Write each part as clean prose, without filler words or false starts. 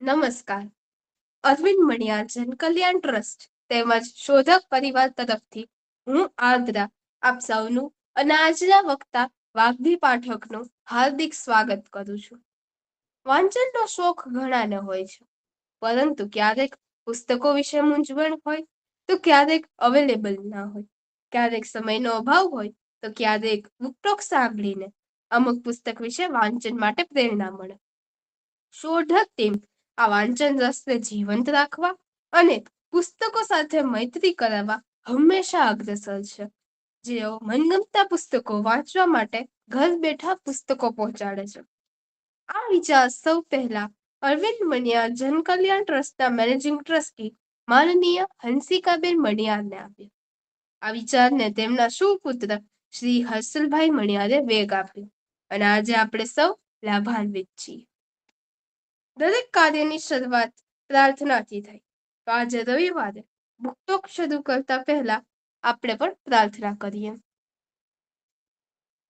નમસ્કાર. અરવિંદ મણિયાર જનકલ્યાણ ટ્રસ્ટ તેમજ શોધક પરિવાર તરફથી હું આદ્રા આપ સૌનું અને આજના વક્તા વાગ્દી પાઠકનું હાર્દિક સ્વાગત કરું છું. વાંચનનો શોખ ઘણાને હોય છે, પરંતુ ક્યારેક પુસ્તકો વિશે મૂંઝવણ હોય તો ક્યારેક અવેલેબલ ના હોય, ક્યારેક સમયનો અભાવ હોય તો ક્યારેક બુક ટોક સાંભળીને અમુક પુસ્તક વિશે વાંચન માટે પ્રેરણા મળે. શોધક ટીમ આ વાંચન રસને જીવંત રાખવા અને પુસ્તકો સાથે મૈત્રી કરાવવા હંમેશા અગ્રસર છે. જેઓ મનગમતા પુસ્તકો વાંચવા માટે ઘર બેઠા પુસ્તકો પહોંચાડે છે. આ વિચાર સૌ પહેલા અરવિંદ મણિયાર જનકલ્યાણ ટ્રસ્ટના મેનેજિંગ ટ્રસ્ટી માનનીય હંસિકાબેન મણિયારને આપ્યો. આ વિચારને તેમના સુપુત્ર શ્રી હર્ષલભાઈ મણિયારે વેગ આપ્યો અને આજે આપણે સૌ લાભાન્વિત છીએ. દરેક કાર્યની શરૂઆત પ્રાર્થનાથી થાય, તો આજે રવિવારે બુક ટોક શરૂ કરતા પહેલા આપણે પણ પ્રાર્થના કરીએ.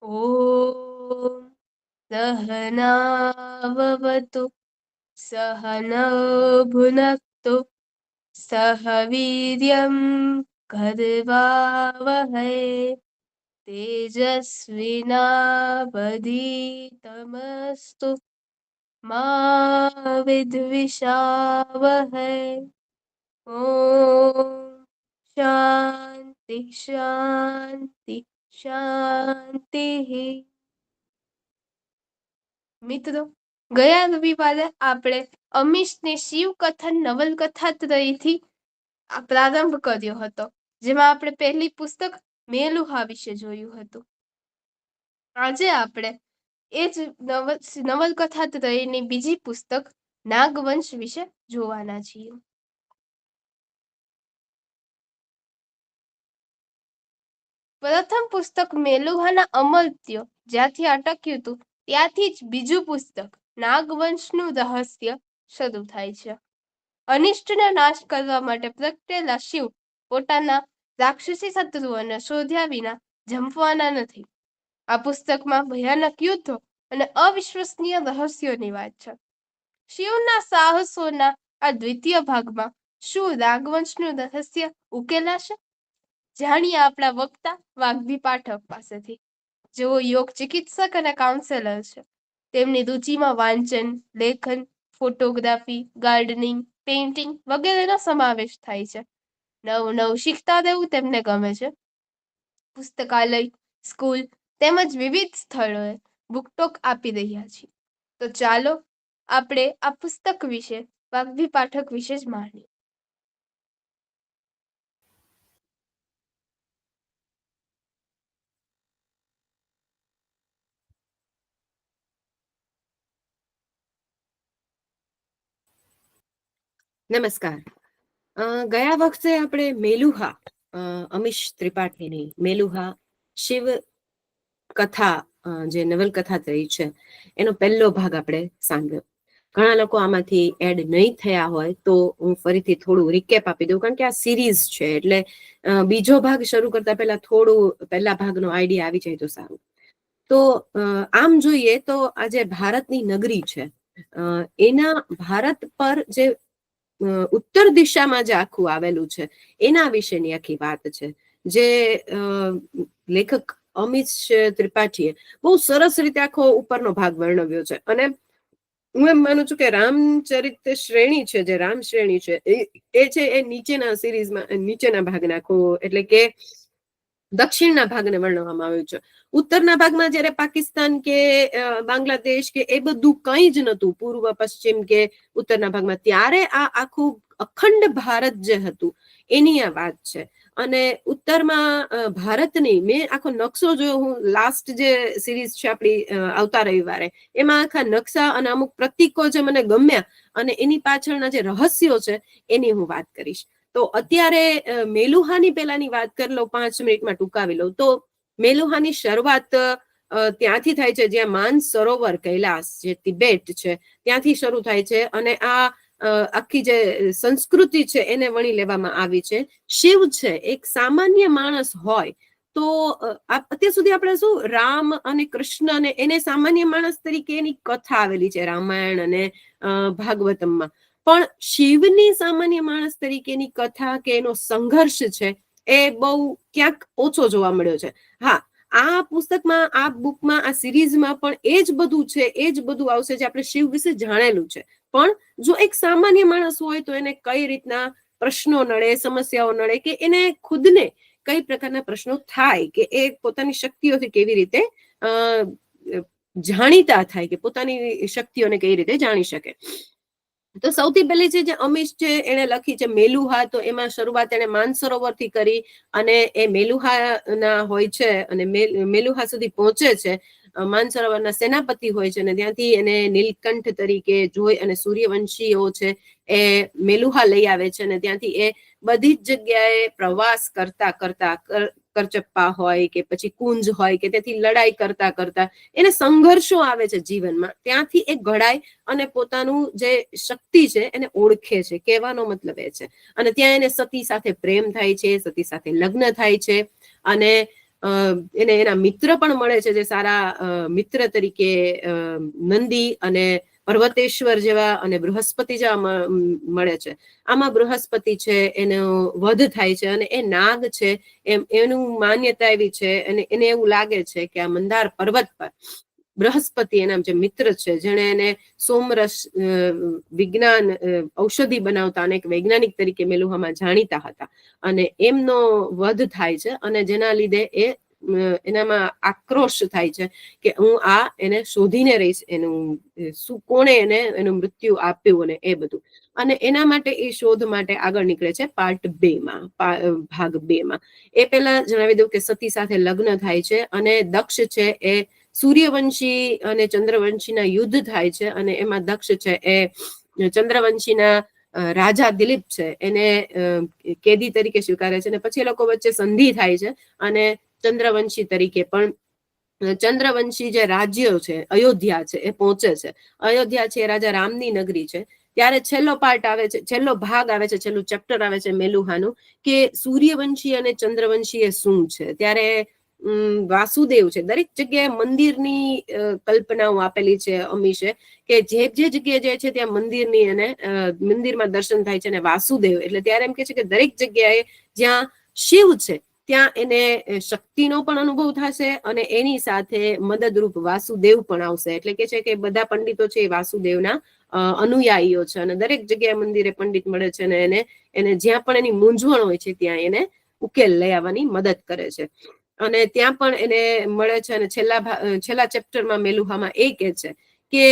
ઓમ સહનાવવતુ સહનૌ ભુનક્તુ સહ વીર્યં કરવાવહૈ તેજસ્વિનાવધીતમસ્તુ મા વિદ્વિષાવહૈ. ઓમ શાંતિ શાંતિ શાંતિ. મિત્રો, ગયા રવિવારે આપણે અમીશને શિવકથન નવલકથા ત્રયથી પ્રારંભ કર્યો હતો, જેમાં આપણે પહેલી પુસ્તક મેલુહા વિશે જોયું હતું. આજે આપણે એ જ નવલકથા ત્રયની બીજી પુસ્તક નાગવંશ વિશે જોવાના છીએ. પ્રથમ પુસ્તક મેલુહાના અમર્ત્યો જ્યાંથી અટક્યું હતું ત્યાંથી જ બીજું પુસ્તક નાગવંશનું રહસ્ય શરૂ થાય છે. અનિષ્ટનો નાશ કરવા માટે પ્રગટેલા શિવ પોતાના રાક્ષસી શત્રુઓને શોધ્યા વિના જંપવાના નથી. આ પુસ્તકમાં ભયાનક યુદ્ધો અને અવિશ્વસનીય રહસ્યોની વાત છે. શિવના સાહસોના આ દ્વિતીય ભાગમાં શું નાગવંશનું રહસ્ય ઉકેલાશે? જાણીએ આપણા વક્તા વાગ્દી પાઠક પાસેથી, જેઓ યોગ ચિકિત્સક અને કાઉન્સેલર છે. તેમની રુચિમાં વાંચન, લેખન, ફોટોગ્રાફી, ગાર્ડનિંગ, પેઇન્ટિંગ વગેરેનો સમાવેશ થાય છે. નવું નવું શીખતા રહેવું તેમને ગમે છે. પુસ્તકાલય, સ્કૂલ તેમજ વિવિધ સ્થળોએ બુકટોક આપી રહ્યા છીએ. તો ચાલો આપણે આ પુસ્તક વિશે વાગ્દી પાઠક વિશે જ માણીએ. નમસ્કાર. ગયા વખતે આપણે મેલુહા અમીશ ત્રિપાઠીની મેલુહા શિવ કથા જે નવલકથા થઈ છે એનો પહેલો ભાગ આપણે સાંભળ્યો. ઘણા લોકો આમાંથી એડ નહીં થયા હોય તો હું ફરીથી થોડું રિકેપ આપી દઉં, કારણ કે આ સિરીઝ છે એટલે બીજો ભાગ શરૂ કરતા પહેલા થોડું પહેલા ભાગનો આઈડિયા આવી જાય તો સારું. તો આમ જોઈએ તો આજે ભારતની નગરી છે, એના ભારત પર જે ઉત્તર દિશામાં જે આખું આવેલું છે એના વિશેની આખી વાત છે, જે લેખક અમીશ ત્રિપાઠીએ બહુ સરસ રીતે આખો ઉપરનો ભાગ વર્ણવ્યો છે. અને હું એમ માનું છું કે રામચરિત શ્રેણી છે, જે રામ શ્રેણી છે એ છે એ નીચેના સિરીઝમાં નીચેના ભાગના આખો એટલે કે દક્ષિણના ભાગને વર્ણવવામાં આવ્યું છે. ઉત્તરના ભાગમાં જયારે પાકિસ્તાન કે બાંગ્લાદેશ કે એ બધું કંઈ જ નહોતું, પૂર્વ પશ્ચિમ કે ઉત્તરના ભાગમાં, ત્યારે આ આખું અખંડ ભારત જે હતું એની આ વાત છે. અને ઉત્તરમાં ભારતની મેં આખો નકશો જોયો, હું લાસ્ટ જે સિરીઝ છે આપણી આવતા રવિવારે, એમાં આખા નકશા અને અમુક પ્રતીકો જે મને ગમ્યા અને એની પાછળના જે રહસ્યો છે એની હું વાત કરીશ. તો અત્યારે મેલુહાની પહેલાની વાત કરી લઉં, 5 મિનિટમાં ટૂંકાવી લઉં. તો મેલુહાની શરૂઆત ત્યાંથી થાય છે જ્યાં માન સરોવર કૈલાસ જે તિબેટ છે ત્યાંથી શરૂ થાય છે. અને આ આખી જે સંસ્કૃતિ છે એને વણી લેવામાં આવી છે. શિવ છે એક સામાન્ય માણસ હોય તો અત્યાર સુધી આપણે શું રામ અને કૃષ્ણ અને એને સામાન્ય માણસ તરીકે એની કથા આવેલી છે રામાયણ અને ભાગવતમમાં, પણ શિવની સામાન્ય માણસ તરીકેની કથા કે એનો સંઘર્ષ છે એ બહુ ક્યાંક ઓછો જોવા મળ્યો છે. હા, આ પુસ્તકમાં, આ બુકમાં, આ સિરીઝમાં પણ એ જ બધું છે, એ જ બધું આવશે જે આપણે શિવ વિશે જાણેલું છે. પણ જો એક સામાન્ય માણસ હોય તો એને કઈ રીતના પ્રશ્નો નડે, સમસ્યાઓ નડે, કે એને ખુદને કઈ પ્રકારના પ્રશ્નો થાય, કે એ પોતાની શક્તિઓથી કેવી રીતે જાણીતા થાય, કે પોતાની શક્તિઓને કઈ રીતે જાણી શકે. તો સૌથી પહેલી છે જે અમીશ છે એને લખી છે મેલુહા. તો એમાં શરૂઆત એને માનસરોવર થી કરી અને એ મેલુહા ના હોય છે અને મેલુહા સુધી પહોંચે છે. માનસરોવરના સેનાપતિ હોય છે અને ત્યાંથી એને નીલકંઠ તરીકે જોઈ અને સૂર્યવંશીઓ છે એ મેલુહા લઈ આવે છે અને ત્યાંથી એ બધી જ જગ્યાએ પ્રવાસ કરતા કરતા, કરચપ્પા હોય કે પછી કુંજ હોય કે તેથી લડાઈ કરતા કરતા એને સંઘર્ષો આવે છે જીવનમાં, ત્યાંથી એ ઘડાય અને પોતાનું જે શક્તિ છે એને ઓળખે છે, કહેવાનો મતલબ એ છે. અને ત્યાં એને સતી સાથે પ્રેમ થાય છે, સતી સાથે લગ્ન થાય છે અને એને એના મિત્ર પણ મળે છે જે સારા મિત્ર તરીકે નંદી અને પર્વતેશ્વર જેવા અને બૃહસ્પતિ જેવા મળે છે. આમાં બૃહસ્પતિ છે એનો વધ થાય છે અને એ નાગ છે એનું માન્યતા એવી છે અને એને એવું લાગે છે કે આ મંદાર પર્વત પર બૃહસ્પતિ એના જે મિત્ર છે, જેણે એને સોમરસ વિજ્ઞાન ઔષધિ બનાવતા અને એક વૈજ્ઞાનિક તરીકે મેલુહામાં જાણીતા હતા, અને એમનો વધ થાય છે અને જેના લીધે એનામાં આક્રોશ થાય છે કે હું એને શોધીને રહીશ, એનું શું, કોણે એને એનું મૃત્યુ આપ્યું અને એ બધું. અને એના માટે એ શોધ માટે આગળ નીકળે છે પાર્ટ 2 માં, ભાગ 2 માં. એ પહેલા જણાવી દઉં કે સતી સાથે લગ્ન થાય છે અને દક્ષ છે એ સૂર્યવંશી અને ચંદ્રવંશીના યુદ્ધ થાય છે અને એમાં દક્ષ છે એ ચંદ્રવંશીના રાજા દિલીપ છે એને કેદી તરીકે સ્વીકારે છે અને પછી એ લોકો વચ્ચે સંધિ થાય છે અને ચંદ્રવંશી તરીકે પણ ચંદ્રવંશી જે રાજ્ય છે અયોધ્યા છે એ પહોંચે છે. અયોધ્યા છે એ રાજા રામની નગરી છે. ત્યારે છેલ્લો પાર્ટ આવે છે, છેલ્લો ભાગ આવે છે, છેલ્લું ચેપ્ટર આવે છે મેલુહાનું, કે સૂર્યવંશી અને ચંદ્રવંશી એ શું છે. ત્યારે વાસુદેવ છે, દરેક જગ્યાએ મંદિરની કલ્પનાઓ આપેલી છે અમીશે, કે જે જગ્યાએ જાય છે ત્યાં મંદિરની અને મંદિરમાં દર્શન થાય છે અને વાસુદેવ એટલે ત્યારે એમ કે છે કે દરેક જગ્યાએ જ્યાં શિવ છે ત્યાં એને શક્તિનો પણ અનુભવ થશે અને એની સાથે મદદરૂપ વાસુદેવ પણ આવશે. એટલે કે છે કે બધા પંડિતો છે એ વાસુદેવના અનુયાયીઓ છે અને દરેક જગ્યાએ મંદિરે પંડિત મળે છે અને એને જ્યાં પણ એની મૂંઝવણ હોય છે ત્યાં એને ઉકેલ લઈ આવવાની મદદ કરે છે અને ત્યાં પણ એને મળે છે. અને છેલ્લા ચેપ્ટરમાં મેલુહામાં એ કે છે કે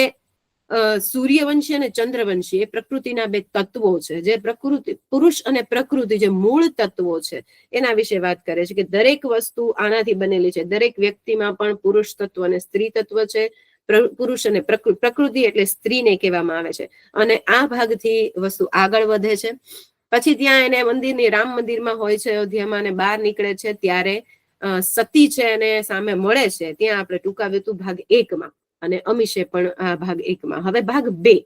સૂર્યવંશી અને ચંદ્રવંશી એ પ્રકૃતિના બે તત્વો છે, જે પ્રકૃતિ, પુરુષ અને પ્રકૃતિ જે મૂળ તત્વો છે એના વિશે વાત કરે છે કે દરેક વસ્તુ આનાથી બનેલી છે. દરેક વ્યક્તિમાં પણ પુરુષ તત્વ અને સ્ત્રી તત્વ છે. પુરુષ અને પ્રકૃતિ એટલે સ્ત્રીને કહેવામાં આવે છે. અને આ ભાગથી વસ્તુ આગળ વધે છે. પછી ત્યાં એને મંદિરની, રામ મંદિરમાં હોય છે અયોધ્યામાં, અને બહાર નીકળે છે ત્યારે સતી છે એને સામે મળે છે. ત્યાં આપણે ટૂંકાવ્યું હતું ભાગ 1 માં અને અમીશે પણ આ ભાગ 1 માં. હવે ભાગ 2,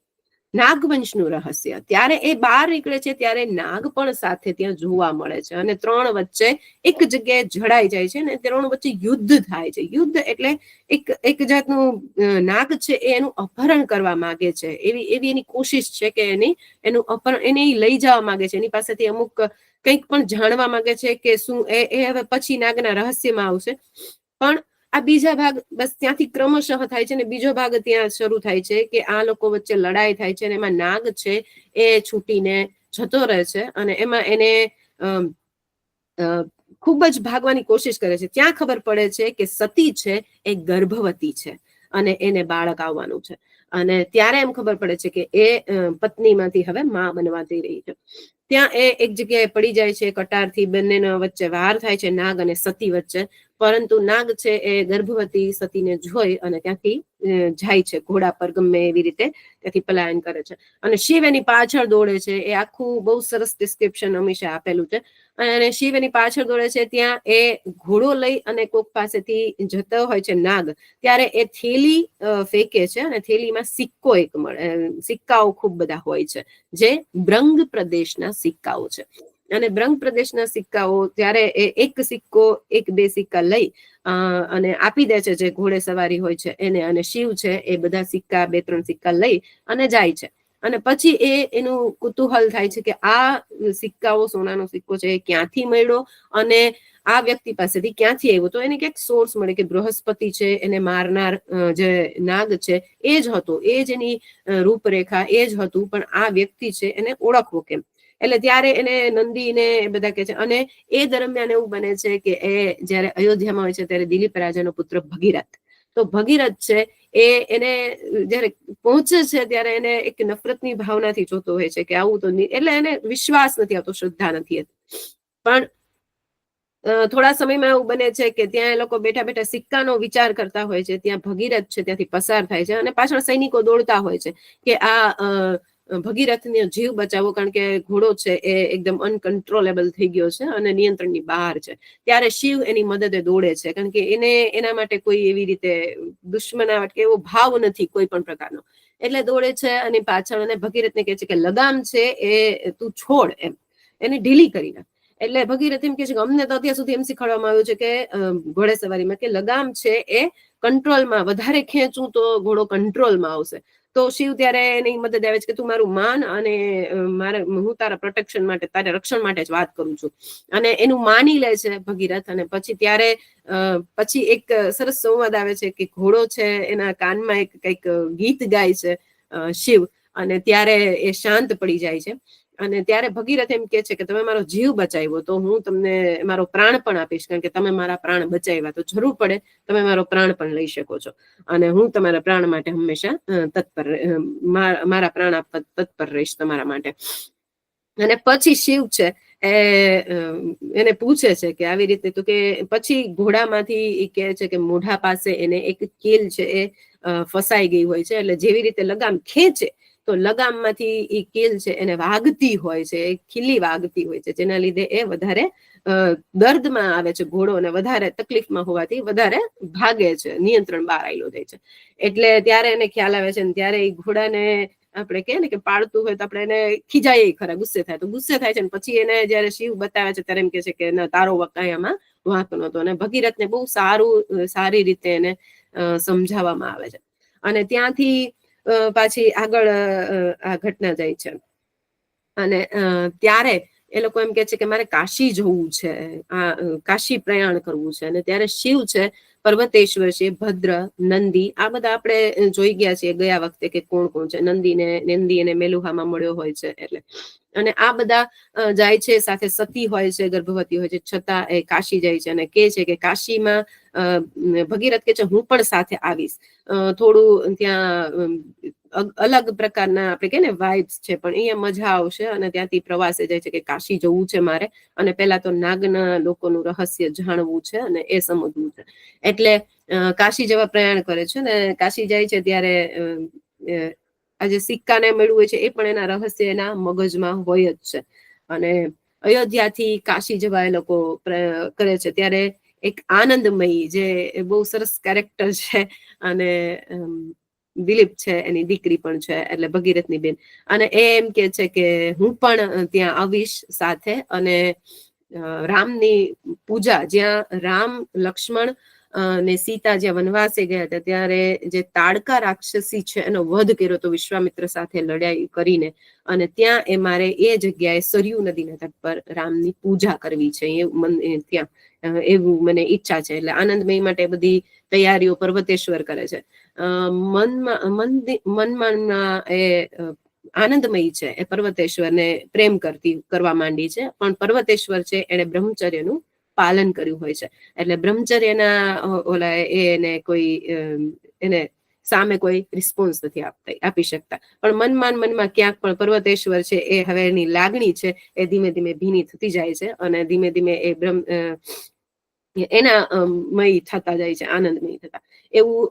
નાગવંશનું રહસ્ય. ત્યારે એ બહાર નીકળે છે ત્યારે નાગ પણ સાથે ત્યાં જોવા મળે છે અને 3 વચ્ચે એક જગ્યાએ જડાઈ જાય છે અને 3 વચ્ચે યુદ્ધ થાય છે. યુદ્ધ એટલે એક જાતનું નાગ છે એ એનું અપહરણ કરવા માંગે છે, એવી એની કોશિશ છે કે એનું અપહરણ, એને લઈ જવા માંગે છે, એની પાસેથી અમુક કંઈક પણ જાણવા માંગે છે કે શું એ હવે પછી નાગના રહસ્યમાં આવશે. પણ આ બીજા ભાગ બસ ત્યાંથી ક્રમશઃ થાય છે અને બીજો ભાગ ત્યાં શરૂ થાય છે કે આ લોકો વચ્ચે લડાઈ થાય છે અને એમાં નાગ છે એ છૂટીને જતો રહે છે અને એમાં એને ખૂબ જ ભાગવાની કોશિશ કરે છે. ત્યાં ખબર પડે છે કે સતી છે એ ગર્ભવતી છે અને એને બાળક આવવાનું છે અને ત્યારે એમ ખબર પડે છે કે એ પત્નીમાંથી હવે માં બનવા જઈ રહી છે. ત્યાં એ એક જગ્યાએ પડી જાય છે, કટારથી બંનેના વચ્ચે વાર થાય છે નાગ અને સતી વચ્ચે. પરંતુ નાગ છે એ ગર્ભવતી સતીને જોઈ અને ત્યાંથી જાય છે, ઘોડા પર ગમે એવી રીતે ત્યાંથી પલાયન કરે છે અને શિવ એની પાછળ દોડે છે. એ આખું બહુ સરસ ડિસ્ક્રિપ્શન હંમેશા આપેલું છે. અને શિવ એની પાછળ દોડે છે. ત્યાં એ ઘોડો લઈ અને કોક પાસેથી જતો હોય છે નાગ, ત્યારે એ થેલી ફેંકે છે અને થેલીમાં સિક્કો એક મળે. સિક્કાઓ ખૂબ બધા હોય છે જે બ્રંગ પ્રદેશના સિક્કાઓ છે અને બ્રહ્મ પ્રદેશના સિક્કાઓ ત્યારે એક સિક્કો 1-2 સિક્કા લઈ અને આપી દે છે જે ઘોડે સવારી હોય છે એને, અને શિવ છે એ બધા સિક્કા 2-3 સિક્કા લઈ અને જાય છે. અને પછી એનું કુતૂહલ થાય છે કે આ સિક્કાઓ, સોનાનો સિક્કો છે એ ક્યાંથી મળ્યો અને આ વ્યક્તિ પાસેથી ક્યાંથી આવ્યો. તો એને ક્યાંક સોર્સ મળે કે બૃહસ્પતિ છે એને મારનાર જે નાગ છે એ જ હતો, એ જ એની રૂપરેખા એ જ હતું, પણ આ વ્યક્તિ છે એને ઓળખવો કેમ. એટલે ત્યારે એને નંદીને બધા કહે છે. અને એ દરમિયાન એવું બને છે કે એ જયારે અયોધ્યામાં હોય છે ત્યારે દિલીપ રાજાનો પુત્ર ભગીરથ, તો ભગીરથ છે એને જયારે પહોંચે છે ત્યારે એને એક નફરતની ભાવનાથી જોતો હોય છે કે આવું તો એટલે એને વિશ્વાસ નથી આવતો, શ્રદ્ધા નથી. પણ થોડા સમયમાં એવું બને છે કે ત્યાં એ લોકો બેઠા બેઠા સિક્કાનો વિચાર કરતા હોય છે. ત્યાં ભગીરથ છે ત્યાંથી પસાર થાય છે અને પાછળ સૈનિકો દોડતા હોય છે કે આ ભગીરથનો જીવ બચાવો, કારણ કે ઘોડો છે એ એકદમ અનકન્ટ્રોલેબલ થઈ ગયો છે અને નિયંત્રણની બહાર છે. ત્યારે શિવ એની મદદે દોડે છે, કારણ કે એના માટે કોઈ એવી રીતે દુશ્મનાવટ કે એવો ભાવ નથી કોઈ પણ પ્રકારનો. એટલે દોડે છે અને પાછળ અને ભગીરથને કહે છે કે લગામ છે એ તું છોડ, એમ એને ઢીલી કરી નાખ. એટલે ભગીરથ એમ કે છે કે અમને તો અત્યાર સુધી એમ શીખવાડવામાં આવ્યું છે કે ઘોડેસવારીમાં કે લગામ છે એ કંટ્રોલમાં, વધારે ખેંચું તો ઘોડો કંટ્રોલમાં આવશે. તો શિવ ત્યારે એની મદદ આવે છે કે તું મારું માન અને હું તારા પ્રોટેક્શન માટે, તારા રક્ષણ માટે જ વાત કરું છું. અને એનું માની લે છે ભગીરથ. અને પછી ત્યારે પછી એક સરસ સંવાદ આવે છે કે ઘોડો છે એના કાનમાં એક કંઈક ગીત ગાય છે શિવ, અને ત્યારે એ શાંત પડી જાય છે. અને ત્યારે ભગીરથ એમ કે છે કે તમે મારો જીવ બચાવ્યો તો હું તમને મારો પ્રાણ પણ આપીશ, કારણ કે તમે મારા પ્રાણ બચાવ્યા, તો જરૂર પડે તમે મારો પ્રાણ પણ લઈ શકો છો, અને હું તમારા પ્રાણ માટે હંમેશા તત્પર, મારા પ્રાણ આપવા તત્પર રહીશ તમારા માટે. અને પછી શિવ છે એને પૂછે છે કે આવી રીતે, તો કે પછી ઘોડામાંથી કહે છે કે મોઢા પાસે એને એક કીલ છે એ ફસાઈ ગઈ હોય છે. એટલે જેવી રીતે લગામ ખેંચે તો લગામમાંથી એ કીલ છે એને વાગતી હોય છે, ખીલી વાગતી હોય છે, જેના લીધે એ વધારે દર્દમાં આવે છે ઘોડો, અને વધારે તકલીફમાં હોવાથી વધારે ભાગે છે, નિયંત્રણ બહાર આવેલો જાય છે. એટલે ત્યારે એને ખ્યાલ આવે છે. ને ત્યારે એ ઘોડાને આપણે કહે ને કે પાળતું હોય તો આપણે એને ખીજાય ખરા, ગુસ્સે થાય તો ગુસ્સે થાય છે. પછી એને જયારે શિવ બતાવે છે ત્યારે એમ કે છે કે તારો કાંઈ આમાં વાંક નહોતો. અને ભગીરથને બહુ સારી રીતે એને સમજાવવામાં આવે છે. અને ત્યાંથી પાછી આગળ આ ઘટના જાય છે. અને ત્યારે એ લોકો એમ કે છે કે મારે કાશી જવું છે, કાશી પ્રયાણ કરવું છે. અને ત્યારે શિવ છે, પર્વતેશ્વર છે, ભદ્ર, નંદી, આ બધા આપણે જોઈ ગયા છીએ ગયા વખતે કે કોણ કોણ છે. નંદી એને મેલુહામાં મળ્યો હોય છે એટલે. અને આ બધા જાય છે, સાથે સતી હોય છે, ગર્ભવતી હોય છે, છતાં એ કાશી જાય છે. અને કે છે કે કાશીમાં ભગીરથ કે છે હું પણ સાથે આવીશ. થોડું ત્યાં અલગ પ્રકારના આપણે કે ને વાઇબ્સ છે, પણ અહીંયા મજા આવશે. અને ત્યાંથી પ્રવાસે જાય છે કે કાશી જવું છે મારે, અને પેલા તો નાગના લોકોનું રહસ્ય જાણવું છે અને એ સમજવું છે. એટલે કાશી જવા પ્રયાણ કરે છે. ને કાશી જાય છે ત્યારે આ જે સિક્કાને મળ્યું હોય છે એ પણ એના રહસ્ય એના મગજમાં હોય જ છે. અને અયોધ્યાથી કાશી જવા એ લોકો કરે છે ત્યારે એક આનંદમયી, જે બહુ સરસ કેરેક્ટર છે, અને દિલીપ છે એની દીકરી પણ છે, એટલે ભગીરથની બેન. અને એ એમ કે છે કે હું પણ ત્યાં આવીશ સાથે. અને રામની પૂજા, જ્યાં રામ, લક્ષ્મણ ને સીતા જ્યાં વનવાસે ગયા હતા ત્યારે જે તાડકા રાક્ષસી છે એનો વધ કર્યો તો વિશ્વામિત્ર સાથે લડાઈ કરીને. અને ત્યાં એ મારે એ જગ્યાએ સરયુ નદીના તટ પર રામની પૂજા કરવી છે, ત્યાં એવું મને ઈચ્છા છે. એટલે આનંદમય માટે બધી તૈયારીઓ પર્વતેશ્વર કરે છે. મનમાં એ આનંદમયી છે એ પર્વતેશ્વરને પ્રેમ કરવા માંડી છે. પણ પર્વતેશ્વર છે એને બ્રહ્મચર્યનું પાલન કર્યું હોય છે. એટલે બ્રહ્મચર્યના ઓલા એને કોઈ એને સામે કોઈ રિસ્પોન્સ નથી આપી શકતા. પણ મનમાં ક્યાંક પણ પર્વતેશ્વર છે એ હવે એની લાગણી છે એ ધીમે ધીમે ભીની થતી જાય છે. અને ધીમે ધીમે એ એના મય થતા જાય છે, આનંદમય થતા. એવું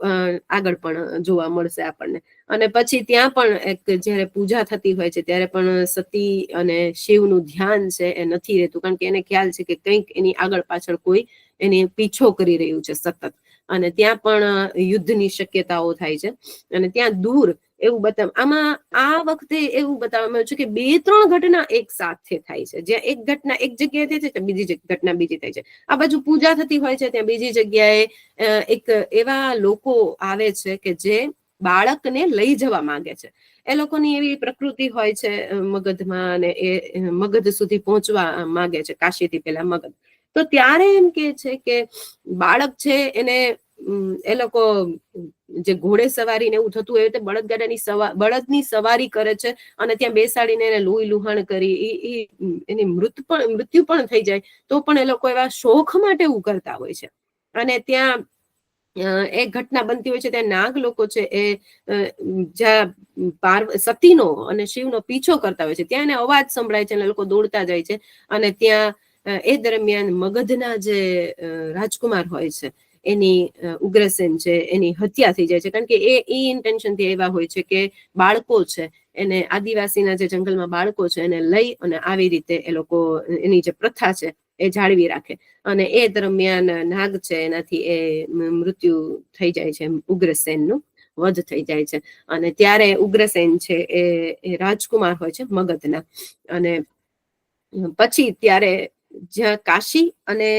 આગળ પણ જોવા મળશે આપણને. અને પછી ત્યાં પણ એક જયારે પૂજા થતી હોય છે ત્યારે પણ સતી અને શિવનું ધ્યાન છે એ નથી રહેતું, કારણ કે એને ખ્યાલ છે કે કંઈક એની આગળ પાછળ કોઈ એને પીછો કરી રહ્યું છે સતત. અને ત્યાં પણ યુદ્ધની શક્યતાઓ થાય છે. અને ત્યાં દૂર એવું આમાં આ વખતે એવું બતાવવામાં આવ્યું છે કે 2-3 ઘટના એક સાથે થાય છે. જ્યાં એક ઘટના એક જગ્યાએ થાય છે, બીજી ઘટના બીજી થાય છે. આ બાજુ પૂજા થતી હોય છે, ત્યાં બીજી જગ્યાએ એક એવા લોકો આવે છે કે જે બાળકને લઈ જવા માંગે છે. એ લોકોની એવી પ્રકૃતિ હોય છે મગધમાં, અને એ મગધ સુધી પહોંચવા માંગે છે, કાશીથી પેલા મગધ. તો ત્યારે એમ કે છે કે બાળક છે એને એ લોકો જે ઘોડે સવારી ને એવું થતું હોય, બળદની સવારી કરે છે, અને ત્યાં બેસાડીને એને લોહી લુહાણ કરી એની મૃત્યુ પણ થઈ જાય, તો પણ એ લોકો એવા શોખ માટે એવું કરતા હોય છે. અને ત્યાં એક ઘટના બનતી હોય છે, ત્યાં નાગ લોકો છે એ જ્યાં સતીનો અને શિવનો પીછો કરતા હોય છે, ત્યાં એને અવાજ સંભળાય છે અને લોકો દોડતા જાય છે. અને ત્યાં એ દરમિયાન મગધના જે રાજકુમાર હોય છે, એની ઉગ્રસેન છે, એની હત્યા થઈ જાય છે. કારણ કે એ ઇન્ટેન્શનથી એવા હોય છે કે બાળકો છે એને, આદિવાસીના જે જંગલમાં બાળકો છે એને લઈ અને આવી રીતે એ લોકો એની જે પ્રથા છે એ જાળવી રાખે. અને એ દરમિયાન નાગ છે એનાથી એ મૃત્યુ થઈ જાય છે, ઉગ્રસેનનું વધ થઈ જાય છે. અને ત્યારે ઉગ્રસેન છે એ રાજકુમાર હોય છે મગધના. અને પછી ત્યારે જ્યાં કાશી અને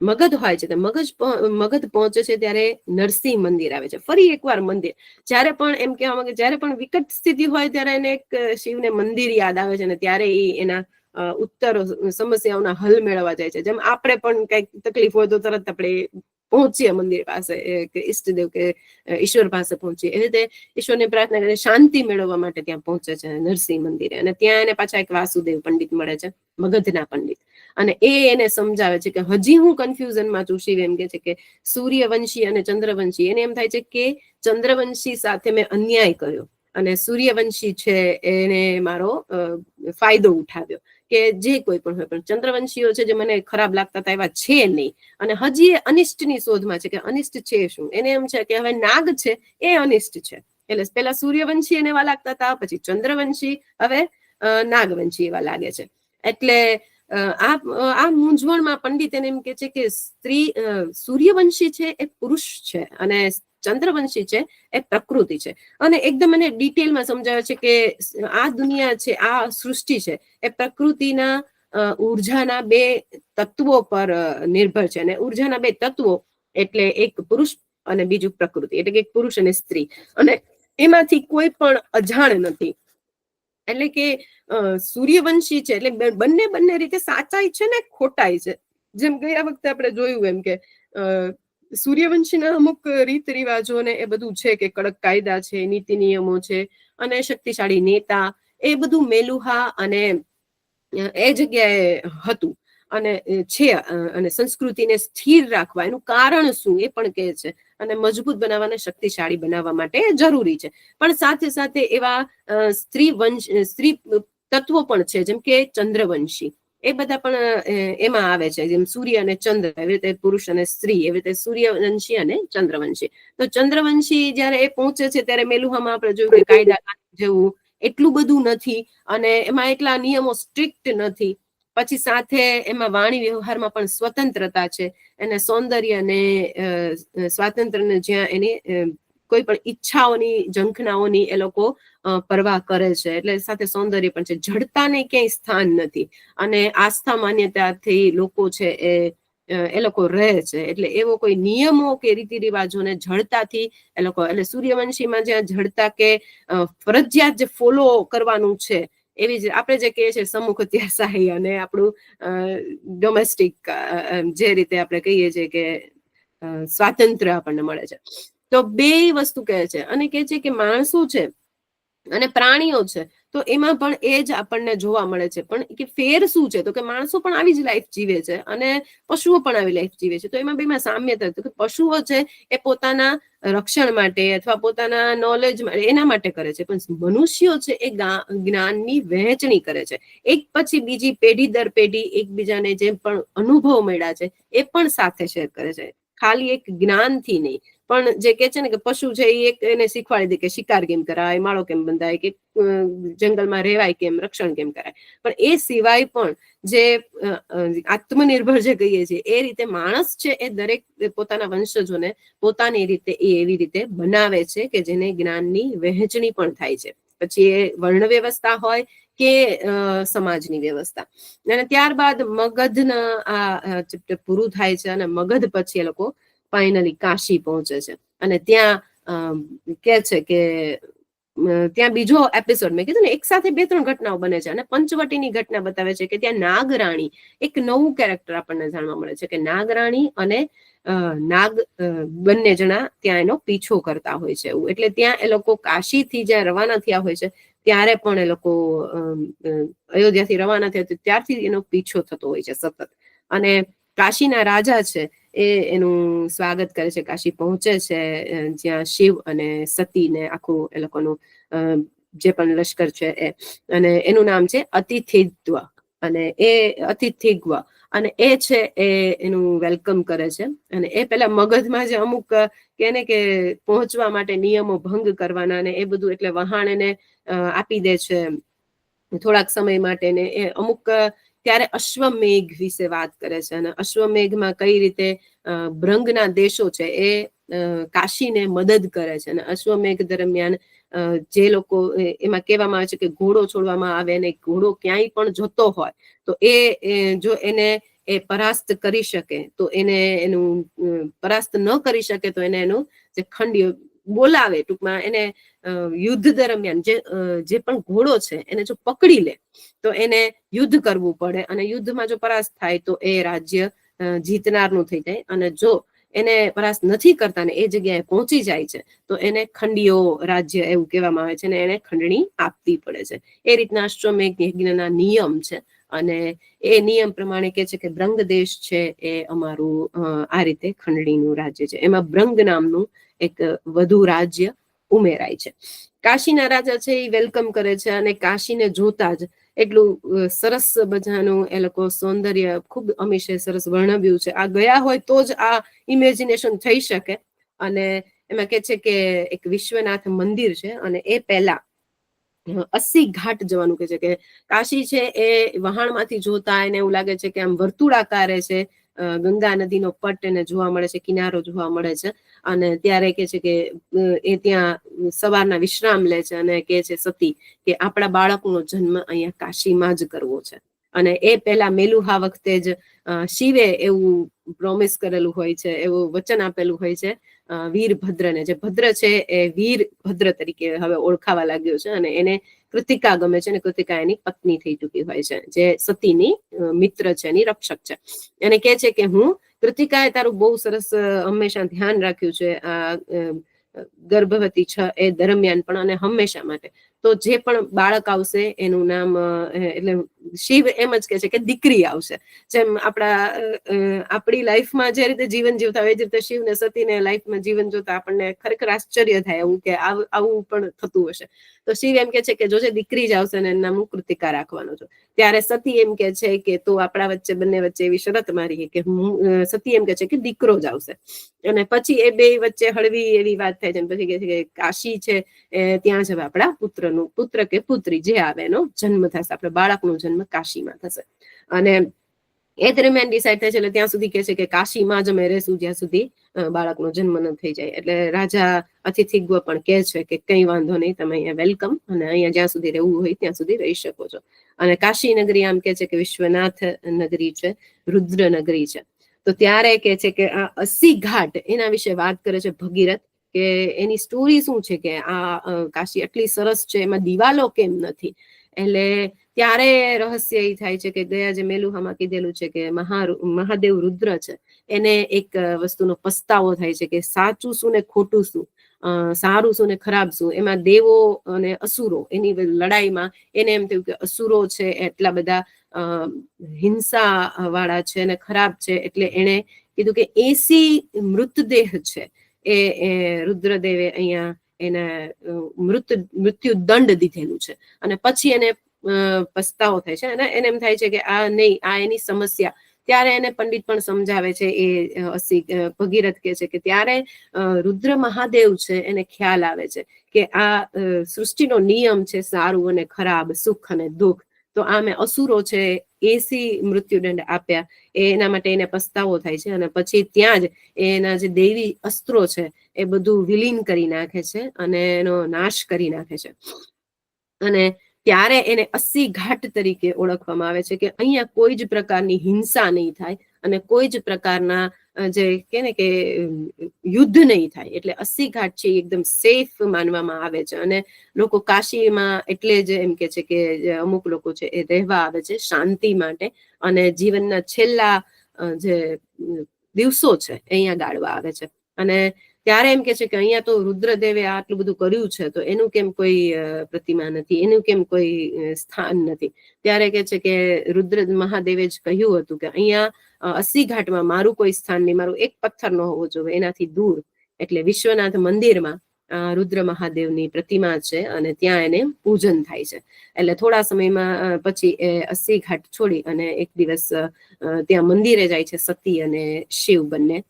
મગધ હોય છે, મગધ પહોંચે છે ત્યારે નરસિંહ મંદિર આવે છે. ફરી એકવાર મંદિર, જયારે પણ એમ કહેવામાં કે જયારે પણ વિકટ સ્થિતિ હોય ત્યારે એને એક શિવને મંદિર યાદ આવે છે, અને ત્યારે એ એના ઉત્તર સમસ્યાઓના હલ મેળવવા જાય છે. જેમ આપણે પણ કઈક તકલીફ હોય તો તરત આપણે પહોંચીએ મંદિર પાસે કે ઈષ્ટદેવ કે ઈશ્વર પાસે પહોંચીએ, એવી રીતે ઈશ્વરની પ્રાર્થના કરીને શાંતિ મેળવવા માટે ત્યાં પહોંચે છે નરસિંહ મંદિરે. અને ત્યાં એને પાછા એક વાસુદેવ પંડિત મળે છે, મગધના પંડિત. અને એ એને સમજાવે છે કે હજી હું કન્ફ્યુઝનમાં છું. શિવ એમ કે છે કે સૂર્યવંશી અને ચંદ્રવંશી, એને એમ થાય છે કે ચંદ્રવંશી સાથે મેં અન્યાય કર્યો અને સૂર્યવંશી છે એને મારો ફાયદો ઉઠાવ્યો, કે જે કોઈ પણ હોય. પણ ચંદ્રવંશીઓ છે જે મને ખરાબ લાગતા હતા એવા છે નહીં, અને હજી એ અનિષ્ટની શોધમાં છે કે અનિષ્ટ છે શું. એને એમ છે કે હવે નાગ છે એ અનિષ્ટ છે. એટલે પેલા સૂર્યવંશી એને એવા લાગતા હતા, પછી ચંદ્રવંશી, હવે નાગવંશી એવા લાગે છે. એટલે આ મૂંઝવણમાં પંડિત એને એમ કે છે કે સૂર્યવંશી છે એ પુરુષ છે અને ચંદ્રવંશી છે એ પ્રકૃતિ છે. અને એકદમ એને ડિટેલમાં સમજાવે છે કે આ દુનિયા છે, આ સૃષ્ટિ છે એ પ્રકૃતિના ઉર્જાના 2 તત્વો પર નિર્ભર છે. અને ઉર્જાના 2 તત્વો એટલે એક પુરુષ અને બીજું પ્રકૃતિ, એટલે કે એક પુરુષ અને સ્ત્રી. અને એમાંથી કોઈ પણ અજાણ નથી. એટલે કે સૂર્યવંશી છે એટલે બંને રીતે સાચાઈ છે ને ખોટાઈ છે. જેમ ગયા વખતે આપણે જોયું એમ કે સૂર્યવંશીના અમુક રીત રિવાજો ને એ બધું છે કે કડક કાયદા છે, નીતિ નિયમો છે, અને શક્તિશાળી નેતા, એ બધું મેલુહા અને એ જગ્યાએ હતું અને છે. અને સંસ્કૃતિને સ્થિર રાખવા એનું કારણ શું એ પણ કહે છે, અને મજબૂત બનાવવાને શક્તિશાળી બનાવવા માટે જરૂરી છે. પણ સાથે સાથે એવા સ્ત્રી તત્વો પણ છે, જેમ કે ચંદ્રવંશી, એ બધા પણ એમાં આવે છે. જેમ સૂર્ય અને ચંદ્ર, એવી રીતે પુરુષ અને સ્ત્રી, એવી રીતે સૂર્યવંશી અને ચંદ્રવંશી. તો ચંદ્રવંશી જયારે એ પહોંચે છે ત્યારે મેલુહામાં આપણે જોયું કે કાયદા જેવું એટલું બધું નથી, અને એમાં એટલા નિયમો સ્ટ્રિક્ટ નથી. પછી સાથે એમાં વાણી વ્યવહારમાં પણ સ્વતંત્રતા છે. એને સૌંદર્ય અને સ્વાતંત્ર્યને જ્યાં એની કોઈ પણ ઈચ્છાઓની ઝંખનાઓની એ લોકો પરવા કરે છે. એટલે સાથે સૌંદર્ય પણ છે. જડતાને ક્યાંય સ્થાન નથી, અને આસ્થા માન્યતાથી લોકો છે એ લોકો રહે છે. એટલે એવો કોઈ નિયમો કે રીતિ રિવાજોને જડતાથી એ લોકો, એટલે સૂર્યવંશીમાં જ્યાં જડતા કે ફરજિયાત જે ફોલો કરવાનું છે, એવી જ આપણે જે કહીએ છીએ સમૂહ અત્યારશાહી અને આપણું ડોમેસ્ટિક જે રીતે આપણે કહીએ છીએ કે સ્વાતંત્ર્ય આપણને મળે છે. તો 2 વસ્તુ કહે છે. અને કહે છે કે માણસો છે અને પ્રાણીઓ છે, તો એમાં પણ એ જ આપણને જોવા મળે છે. પણ કે ફેર શું છે, તો કે માણસો પણ આવી જ લાઈફ જીવે છે અને પશુઓ પણ આવી લાઈફ જીવે છે. તો એમાં બેમાં સામ્યતા, તો કે પશુઓ છે એ પોતાના રક્ષણ માટે અથવા પોતાના નોલેજ એના માટે કરે છે, પણ મનુષ્યો છે એ જ્ઞાનની વહેંચણી કરે છે. એક પછી બીજી પેઢી દર પેઢી એકબીજાને જે પણ અનુભવ મળ્યા છે એ પણ સાથે શેર કરે છે, ખાલી એક જ્ઞાનથી નહીં. પણ જે કે છે ને કે પશુ છે એ એક એને શીખવાડી દે કે શિકાર કેમ કરાય, માળો કેમ બંધાય, કે જંગલમાં રહેવાય કેમ, રક્ષણ કેમ કરાય. પણ એ સિવાય પણ જે આત્મનિર્ભર જે કહીએ છીએ એ રીતે માણસ છે એ દરેક પોતાના વંશજોને પોતાની રીતે એવી રીતે બનાવે છે કે જેને જ્ઞાનની વહેંચણી પણ થાય છે. પછી એ વર્ણ વ્યવસ્થા હોય કે સમાજની વ્યવસ્થા. અને ત્યારબાદ મગધના આ ચેપ્ટર પૂરું થાય છે અને મગધ પછી એ લોકો ફાઇનલી કાશી પહોંચે છે. અને ત્યાં કે છે કે ત્યાં બીજો એપિસોડ મેં કીધું ને એક સાથે 2-3 ઘટનાઓ બને છે અને પંચવટીની ઘટના બતાવે છે કે ત્યાં નાગરાણી એક નવું કેરેક્ટર આપણને જાણવા મળે છે કે નાગરાણી અને નાગ બંને જણા ત્યાં એનો પીછો કરતા હોય છે એવું. એટલે ત્યાં એ લોકો કાશીથી જ્યાં રવાના થયા હોય છે ત્યારે પણ એ લોકો અયોધ્યાથી રવાના થયા ત્યારથી એનો પીછો થતો હોય છે સતત. અને કાશીના રાજા છે એ એનું સ્વાગત કરે છે, કાશી પહોંચે છે જ્યાં શિવ અને સતી ને આખું એ લોકોનું જે પણ લશ્કર છે એ. અને એનું નામ છે અતિથિત્વ. અને એ અતિથિગ્વ અને એ છે એનું વેલકમ કરે છે. અને એ પેલા મગધમાં જે અમુક કેને કે પહોંચવા માટે નિયમો ભંગ કરવાના ને એ બધું, એટલે વહાણ એને આપી દે છે થોડાક સમય માટે. ને એ અમુક ત્યારે અશ્વમેઘ વિશે વાત કરે છે અને અશ્વમેઘમાં કઈ રીતે ભ્રંગના દેશો છે એ કાશીને મદદ કરે છે. અને અશ્વમેઘ દરમિયાન જે લોકો એમાં કહેવામાં આવે છે કે ઘોડો છોડવામાં આવે ને ઘોડો ક્યાંય પણ જતો હોય તો એ જો એને એ પરાસ્ત કરી શકે તો એને એનું પરાસ્ત ન કરી શકે તો એને એનું જે ખંડીય બોલાવે, ટૂંકમાં એને યુદ્ધ દરમિયાન જે પણ ઘોડો છે એને જો પકડી લે તો એને યુદ્ધ કરવું પડે. અને યુદ્ધમાં જો પરાસ્ત થાય તો એ રાજ્ય જીતનારનું થઈ જાય. અને જો એને પરાસ્ત નથી કરતા ને એ જગ્યાએ પહોંચી જાય છે તો એને ખંડીયો રાજ્ય એવું કહેવામાં આવે છે અને એને ખંડણી આપવી પડે છે. એ રીતના અશ્વમેઘ યજ્ઞના નિયમ છે. અને એ નિયમ પ્રમાણે કે છે કે બ્રંગ દેશ છે એ અમારું આ રીતે ખંડણીનું રાજ્ય છે. એમાં બ્રંગ નામનું એક વધુ રાજ્ય ઉમેરાય છે. કાશીના રાજા છે એ વેલકમ કરે છે અને કાશીને જોતા જ એટલું સરસ મજાનું એ લોકો સૌંદર્ય ખૂબ અમીશે સરસ વર્ણવ્યું છે. આ ગયા હોય તો જ આ ઇમેજિનેશન થઈ શકે. અને એમાં કે છે કે એક વિશ્વનાથ મંદિર છે અને એ પહેલા 80 ઘાટ જવાનું કે છે કે કાશી છે એ વહાણમાંથી જોતા એને એવું લાગે છે કે આમ વર્તુળાકારે છે. ગંગા નદીનો પટ એને જોવા મળે છે, કિનારો જોવા મળે છે. અને ત્યારે કે છે કે એ ત્યાં સવારના વિશ્રામ લે છે અને કે છે સતી કે આપણા બાળકનો જન્મ અહીંયા કાશીમાં જ કરવો છે. અને એ પહેલા મેલુહા વખતે જ શિવે એવું પ્રોમિસ કરેલું હોય છે, એવું વચન આપેલું હોય છે વીરભદ્રને. જે ભદ્ર છે એ વીરભદ્ર તરીકે હવે ઓળખાવા લાગ્યો છે. અને એને કૃતિકા ગમે છે અને કૃતિકા એની પત્ની થઈ ચૂકી હોય છે, જે સતીની મિત્ર છે, એની રક્ષક છે. એને કે છે કે હું કૃતિકાએ તારું બહુ સરસ હંમેશા ધ્યાન રાખ્યું છે આ ગર્ભવતી છે એ દરમિયાન પણ અને હંમેશા માટે. તો જે પણ બાળક આવશે એનું નામ એટલે શિવ એમ જ કે છે કે દીકરી આવશે. જેમ આપણી લાઈફમાં જે રીતે જીવન જીવતા હોય એ જ રીતે શિવ ને સતીને લાઈફમાં જીવન જોતા આપણને ખરેખર આશ્ચર્ય થાય એવું કે આવું પણ થતું હશે. તો શિવ એમ કે છે કે જોજે દીકરી જ આવશે ને એનું નામ કૃતિકા રાખવાનું છે. ત્યારે સતી એમ કે છે કે તો આપણા વચ્ચે બંને વચ્ચે એવી શરત મારી કે હું સતી એમ કે છે કે દીકરો જ આવશે. અને પછી એ બે વચ્ચે હળવી એવી વાત થાય છે. પછી કે છે કે કાશી છે ત્યાં જ હવે આપણા પુત્ર કે પુત્રી જે આવે એનો જન્મ થશે, આપણે બાળકનો જન્મ કાશીમાં થશે. અને એ દરમિયાન ડિસાઈડ થાય છે એટલે ત્યાં સુધી કે છે કે કાશીમાં જ અમે રહેશું જ્યાં સુધી બાળકનો જન્મ ન થઈ જાય. એટલે રાજા અતિથિગ્વ પણ કે છે કે કઈ વાંધો નહીં, તમે અહીંયા વેલકમ, અને અહીંયા જ્યાં સુધી રહેવું હોય ત્યાં સુધી રહી શકો છો. અને કાશી નગરી આમ કે છે કે વિશ્વનાથ નગરી છે, રુદ્ર નગરી છે. તો ત્યારે કે છે કે આ 80 ઘાટ એના વિશે વાત કરે છે ભગીરથ, કે એની સ્ટોરી શું છે કે આ કાશી આટલી સરસ છે એમાં દિવાલો કેમ નથી. એટલે ત્યારે રહસ્ય એ થાય છે કે ગયા જે મેલુહામાં કીધેલું છે કે મહાદેવ રુદ્ર છે એને એક વસ્તુનો પસ્તાવો થાય છે કે સાચું શું ને ખોટું શું, સારું શું ને ખરાબ શું. એમાં દેવો અને અસુરો એની લડાઈમાં એને એમ થયું કે અસુરો છે એટલા બધા હિંસા વાળા છે અને ખરાબ છે. એટલે એને કીધું કે 80 મૃતદેહ છે એ રુદ્રદેવે અહીંયા એને મૃત્યુ દંડ દીધેલું છે. અને પછી એને પસ્તાવો થાય છે અને એને એમ થાય છે કે આ નહીં, આ એની સમસ્યા ત્યારે એને પંડિત પણ સમજાવે છે. એ ભગીરથ કહે છે કે ત્યારે રુદ્ર મહાદેવ છે એને ખ્યાલ આવે છે કે આ સૃષ્ટિનો નિયમ છે સારું અને ખરાબ, સુખ અને દુઃખ. તો આમે અસુરો છે એસી મૃત્યુદંડ આપ્યા, એના માટે એને પસ્તાવો થાય છે. અને પછી ત્યાં જ એના જે દૈવી અસ્ત્રો છે એ બધું વિલીન કરી નાખે છે અને એનો નાશ કરી નાખે છે. અને ત્યારે એને 80 ઘાટ તરીકે ઓળખવામાં આવે છે કે અહીંયા કોઈ જ પ્રકારની હિંસા નહીં થાય અને કોઈ જ પ્રકારના જે કે ને કે યુદ્ધ નહીં થાય. એટલે 80 ઘાટ છે એકદમ સેફ માનવામાં આવે છે. અને લોકો કાશીમાં એટલે જ એમ કે છે કે અમુક લોકો છે એ રહેવા આવે છે શાંતિ માટે, અને જીવનના છેલ્લા જે દિવસો છે અહીંયા ગાળવા આવે છે. અને ત્યારે એમ કે છે કે અહીંયા તો રુદ્રદેવે આટલું બધું કર્યું છે તો એનું કેમ કોઈ પ્રતિમા નથી, એનું કેમ કોઈ સ્થાન નથી. ત્યારે કે છે કે રુદ્ર મહાદેવે જ કહ્યું હતું કે અહીંયા 80 ઘાટમાં મારું કોઈ સ્થાન નહીં, મારું એક પથ્થર ન હોવો જોઈએ એનાથી દૂર. એટલે વિશ્વનાથ મંદિરમાં રુદ્ર મહાદેવની પ્રતિમા છે અને ત્યાં એને પૂજન થાય છે. એટલે થોડા સમયમાં પછી એ 80 ઘાટ છોડી અને એક દિવસ ત્યાં મંદિરે જાય છે સતી અને શિવ બંને.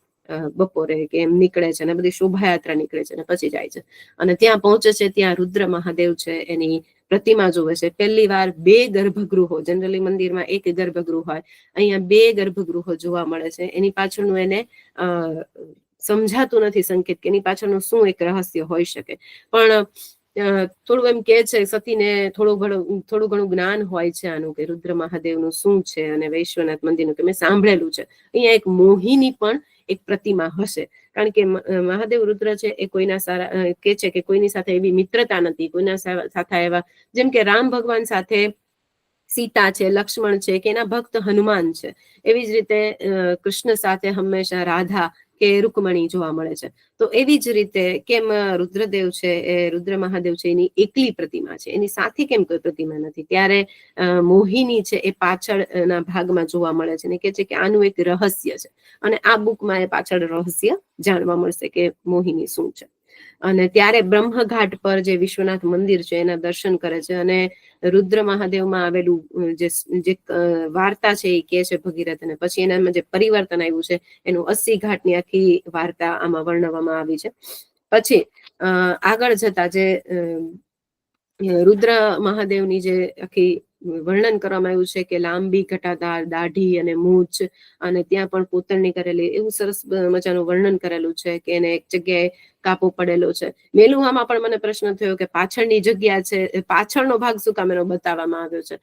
બપોરે કે એમ નીકળે છે અને બધી શોભાયાત્રા નીકળે છે અને પછી જાય છે. અને ત્યાં પહોંચે છે, ત્યાં રુદ્ર મહાદેવ છે એની પ્રતિમા જોવે છે. પહેલી વાર 2 ગર્ભગૃહો, જનરલી મંદિરમાં 1 ગર્ભગૃહ હોય, અહીંયા 2 ગર્ભગૃહો જોવા મળે છે. એની પાછળનું એને સમજાતું નથી સંકેત કે એની પાછળનું શું એક રહસ્ય હોઈ શકે. પણ થોડું એમ કે છે સતીને થોડું ઘણું જ્ઞાન હોય છે આનું કે રુદ્ર મહાદેવનું શું છે અને વૈશ્વનાથ મંદિરનું કે મેં સાંભળેલું છે. અહીંયા એક મોહિની પણ એક પ્રતિમા હશે, કારણ કે મહાદેવ રુદ્ર છે એ કોઈના સારા કે છે કે કોઈની સાથે એવી મિત્રતા નથી, કોઈના સાથે એવા જેમ કે રામ ભગવાન સાથે સીતા છે, લક્ષ્મણ છે કે એના ભક્ત હનુમાન છે, એવી જ રીતે કૃષ્ણ સાથે હંમેશા રાધા કે રૂકમણી જોવા મળે છે. તો એવી જ રીતે કેમ રુદ્રદેવ છે એ રુદ્ર મહાદેવ છે એની એકલી પ્રતિમા છે, એની સાથે કેમ કોઈ પ્રતિમા નથી. ત્યારે મોહિની છે એ પાછળના ભાગમાં જોવા મળે છે ને કે છે કે આનું એક રહસ્ય છે. અને આ બુકમાં એ પાછળ રહસ્ય જાણવા મળશે કે મોહિની શું છે. અને ત્યારે બ્રહ્મઘાટ પર જે વિશ્વનાથ મંદિર છે એના દર્શન કરે છે. અને રુદ્ર મહાદેવમાં આવેલું જે વાર્તા છે એ કે છે ભગીરથ, અને પછી એનામાં જે પરિવર્તન આવ્યું છે એનું 80 ઘાટની આખી વાર્તા આમાં વર્ણવવામાં આવી છે. પછી આગળ જતા જે રુદ્ર મહાદેવની જે આખી વર્ણન કરવામાં આવ્યું છે કે લાંબી ઘટાદાર દાઢી અને મૂછ, અને ત્યાં પણ કોતરણી કરેલી, એવું સરસ મજાનું વર્ણન કરેલું છે કે એને એક જગ્યાએ કાપો પડેલો છે. મેલુહામાં પણ મને પ્રશ્ન થયો કે પાછળની જગ્યા છે, પાછળનો ભાગ શું કામ એનો બતાવવામાં આવ્યો છે.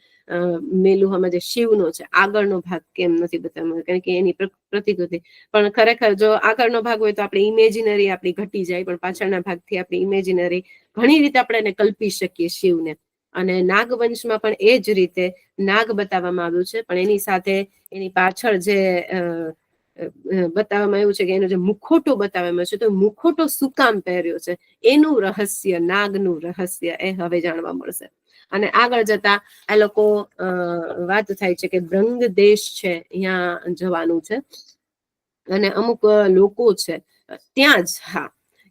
મેલુહામાં જે શિવનો છે આગળનો ભાગ કેમ નથી બતાવવામાં, કારણ કે એની પ્રતિકૃતિ. પણ ખરેખર જો આગળનો ભાગ હોય તો આપણી ઇમેજિનરી આપણી ઘટી જાય, પણ પાછળના ભાગથી આપણી ઇમેજિનરી ઘણી રીતે આપણે એને કલ્પી શકીએ શિવને. અને નાગવંશમાં પણ એ જ રીતે નાગ બતાવવામાં આવ્યું છે, પણ એની સાથે એની પાછળ જે બતાવવામાં આવ્યું છે કે એનો જે મુખોટો બતાવવામાં આવ્યો છે, તો મુખોટો શું કામ પહેર્યો છે એનું રહસ્ય, નાગનું રહસ્ય એ હવે જાણવા મળશે. અને આગળ જતા આ લોકો વાત થાય છે કે બ્રંગ દેશ છે અહીંયા જવાનું છે, અને અમુક લોકો છે ત્યાં જ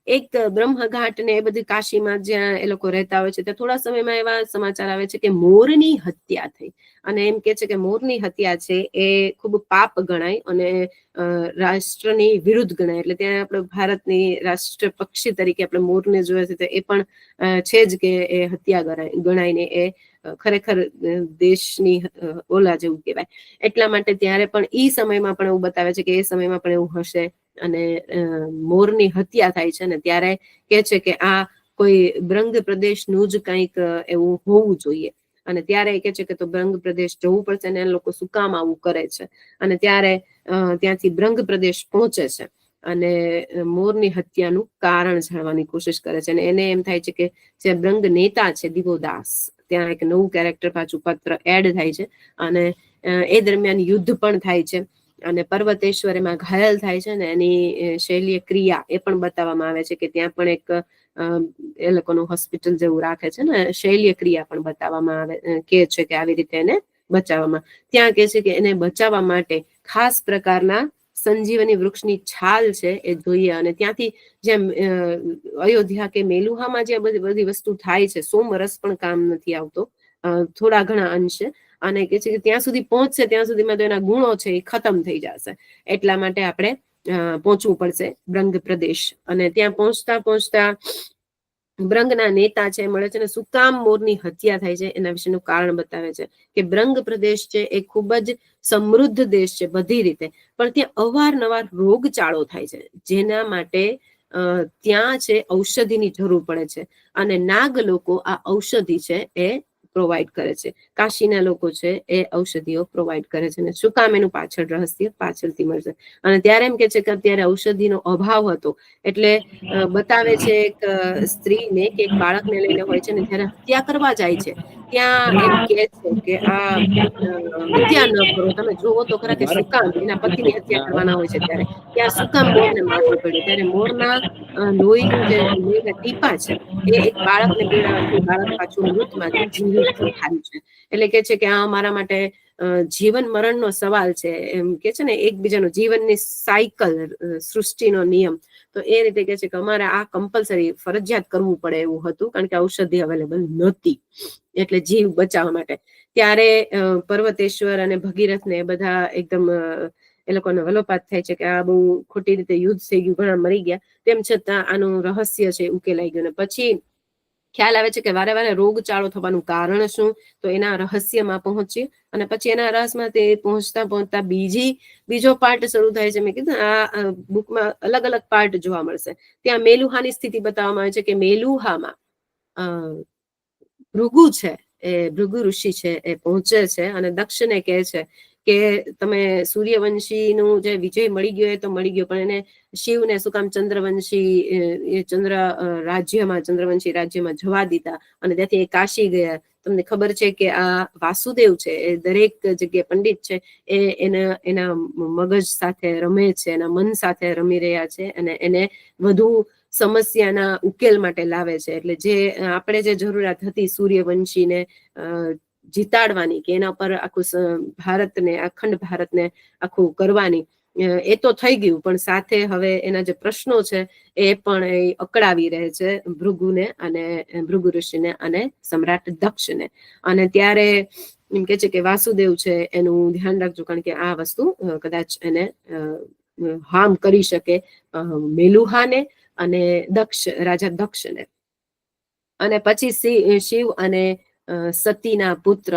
એક બ્રહ્મઘાટ ને એ બધી કાશીમાં જ્યાં એ લોકો રહેતા હોય છે ત્યાં થોડા સમયમાં એવા સમાચાર આવે છે કે મોરની હત્યા થઈ. અને એમ કે છે કે મોરની હત્યા છે એ ખૂબ પાપ ગણાય અને રાષ્ટ્રની વિરુદ્ધ ગણાય. એટલે ત્યાં આપણે ભારતની રાષ્ટ્ર પક્ષી તરીકે આપણે મોરને જોઈએ છે તો એ પણ છે જ કે એ હત્યા ગણાય ને એ ખરેખર દેશની ઓલા જેવું કહેવાય. એટલા માટે ત્યારે પણ એ સમયમાં પણ એવું બતાવે છે કે એ સમયમાં પણ એવું હશે અને મોરની હત્યા થાય છે. ને ત્યારે કે છે કે આ કોઈ બ્રંગ પ્રદેશનું જ કંઈક એવું હોવું જોઈએ. અને ત્યારે એ કે છે કે તો બ્રંગ પ્રદેશ જવું પડશે ને લોકો શું કામ આવું કરે છે. અને ત્યારે ત્યાંથી બ્રંગ પ્રદેશ પહોંચે છે અને મોરની હત્યાનું કારણ જાણવાની કોશિશ કરે છે. અને એને એમ થાય છે કે જે બ્રંગ નેતા છે દિગોદાસ, ત્યાં એક નવું કેરેક્ટર પાછું પાત્ર એડ થાય છે. અને એ દરમિયાન યુદ્ધ પણ થાય છે અને પર્વતેશ્વર એમાં ઘાયલ થાય છે ને એની શૈલ્ય ક્રિયા એ પણ બતાવવામાં આવે છે કે ત્યાં પણ એક એ લોકોનું હોસ્પિટલ જેવું રાખે છે ને શૈલ્ય ક્રિયા પણ બતાવવામાં આવે કે છે કે આવી રીતે એને બચાવવામાં. ત્યાં કે છે કે એને બચાવવા માટે ખાસ પ્રકારના સંજીવની વૃક્ષની છાલ છે એ જોઈએ. અને ત્યાંથી જેમ અયોધ્યા કે મેલુહામાં જે બધી વસ્તુ થાય છે, સોમરસ પણ કામ નથી આવતો થોડા ઘણા અંશે, અને કે છે કે ત્યાં સુધી પહોંચશે ત્યાં સુધીમાં તો એના ગુણો છે એ ખતમ થઈ જશે, એટલા માટે આપણે પહોંચવું પડશે બ્રંગ પ્રદેશ. અને ત્યાં પહોંચતા પહોંચતા બ્રંગના નેતા છે મળે છે ને શું કામ મોરની હત્યા થાય છે એના વિશેનું કારણ બતાવે છે કે બ્રંગ પ્રદેશ છે એ ખૂબ જ સમૃદ્ધ દેશ છે બધી રીતે, પણ ત્યાં અવારનવાર રોગચાળો થાય છે, જેના માટે ત્યાં છે ઔષધિની જરૂર પડે છે, અને નાગ લોકો આ ઔષધિ છે એ પ્રોવાઈડ કરે છે. કાશીના લોકો છે એ ઔષધિઓ પ્રોવાઈડ કરે છે. અને શું કામ એનું પાછળ રહસ્ય પાછળથી મળશે. અને ત્યારે એમ કે છે કે અત્યારે ઔષધિનો અભાવ હતો, એટલે બતાવે છે એક સ્ત્રીને કે એક બાળકને લઈને હોય છે ને જયારે હત્યા કરવા જાય છે ત્યાં એમ કે છે કે આ હત્યા ન કરો, તમે જોવો તો ખરા કે શું કામ એના પતિની હત્યા કરવાના હોય છે ત્યારે ત્યાં શું કામ મોરને મારવું પડ્યું. ત્યારે મોરના લોહીનું જે લોહીના ટીપા છે એ એક બાળકને પીવડાવવાથી બાળક પાછું મૃતમાંથી જીવિત થાય છે. એટલે કે છે કે આ અમારા માટે જીવન મરણનો સવાલ છે, એમ કે છે ને એકબીજાનો જીવનની સાયકલ, સૃષ્ટિનો નિયમ. તો એ રીતે કે છે કે અમારે આ કમ્પલસરી ફરજિયાત કરવું પડે એવું હતું, કારણ કે ઔષધિ અવેલેબલ નહોતી, એટલે જીવ બચાવવા માટે. ત્યારે પર્વતેશ્વર અને ભગીરથ ને બધા એકદમ એ લોકોનો વલોપાત થાય છે કે આ બહુ ખોટી રીતે યુદ્ધ થઈ ગયું, ઘણા મરી ગયા, તેમ છતાં આનું રહસ્ય છે ઉકેલાઈ ગયું. પછી ખ્યાલ આવે છે કે વારે વારે રોગચાળો થવાનું કારણ શું, તો એના રહસ્યમાં પહોંચીએ. અને પછી એના રહસ્યમાં તે પહોંચતા પહોંચતા બીજો પાર્ટ શરૂ થાય છે. મેં કીધું આ બુકમાં અલગ અલગ પાર્ટ જોવા મળશે. ત્યાં મેલુહાની સ્થિતિ બતાવવામાં આવે છે કે મેલુહામાં ભૃગુ છે, એ ભૃગુ ઋષિ છે એ પહોંચે છે અને દક્ષને કહે છે કે તમે સૂર્યવંશીનું જે વિજય મળી ગયો એ તો મળી ગયો, પણ એને શિવને શું કામ ચંદ્રવંશી રાજ્યમાં જવા દીધા અને ત્યાંથી એ કાશી ગયા. તમને ખબર છે કે આ વાસુદેવ છે એ દરેક જગ્યાએ પંડિત છે, એના મગજ સાથે રમે છે, એના મન સાથે રમી રહ્યા છે અને એને વધુ સમસ્યાના ઉકેલ માટે લાવે છે. એટલે જે આપણે જે જરૂરિયાત હતી સૂર્યવંશીને જીતાડવાની, કે એના પર આખું ભારતને, અખંડ ભારતને આખું કરવાની, એ તો થઈ ગયું, પણ સાથે હવે એના જે પ્રશ્નો છે એ પણ અકળાવી રહે છે ભૃગુને અને ભૃગુ ઋષિને અને સમ્રાટ દક્ષને. અને ત્યારે એમ કે છે કે વાસુદેવ છે એનું ધ્યાન રાખજો, કારણ કે આ વસ્તુ કદાચ એને હાર્મ કરી શકે મેલુહાને અને રાજા દક્ષને. અને પછી શિવ અને સતીના પુત્ર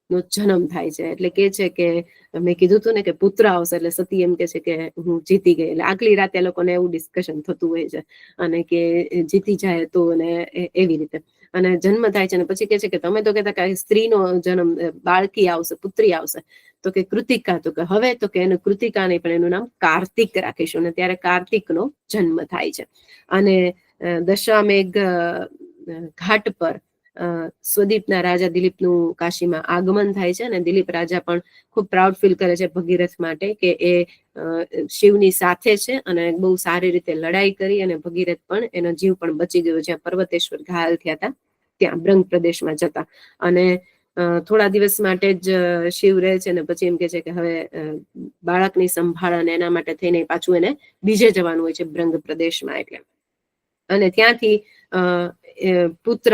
નો જન્મ થાય છે. એટલે કે છે કે મેં કીધું હતું ને કે પુત્ર આવશે, એટલે સતી એમ કે છે કે હું જીતી ગઈ. એટલે આગલી રાતે લોકોને એવું ડિસ્કશન થતું હોય છે, અને કે જીતી જાય તો, અને એવી રીતે. અને જન્મ થાય છે, અને પછી કે છે કે તમે તો કહેતા કે સ્ત્રીનો જન્મ, બાળકી આવશે, પુત્રી આવશે, તો કે કૃતિકા, તો કે હવે તો કે એનું કૃતિકા નહીં પણ એનું નામ કાર્તિક રાખીશું. અને ત્યારે કાર્તિકનો જન્મ થાય છે. અને દશામેઘ ઘાટ પર સ્વદીપના રાજા દિલીપનું કાશીમાં આગમન થાય છે. અને દિલીપ રાજા પણ ખૂબ પ્રાઉડ ફીલ કરે છે ભગીરથ માટે કે એ શિવની સાથે છે અને બહુ સારી રીતે લડાઈ કરી, અને ભગીરથ પણ એનો જીવ પણ બચી ગયો, જ્યાં પર્વતેશ્વર ઘાયલ થયા હતા ત્યાં બ્રંગ પ્રદેશમાં જતા. અને થોડા દિવસ માટે જ શિવ રહે છે, અને પછી એમ કે છે કે હવે બાળકની સંભાળ અને એના માટે થઈને પાછું એને બીજે જવાનું હોય છે બ્રંગ પ્રદેશમાં. એટલે અને ત્યાંથી પુત્ર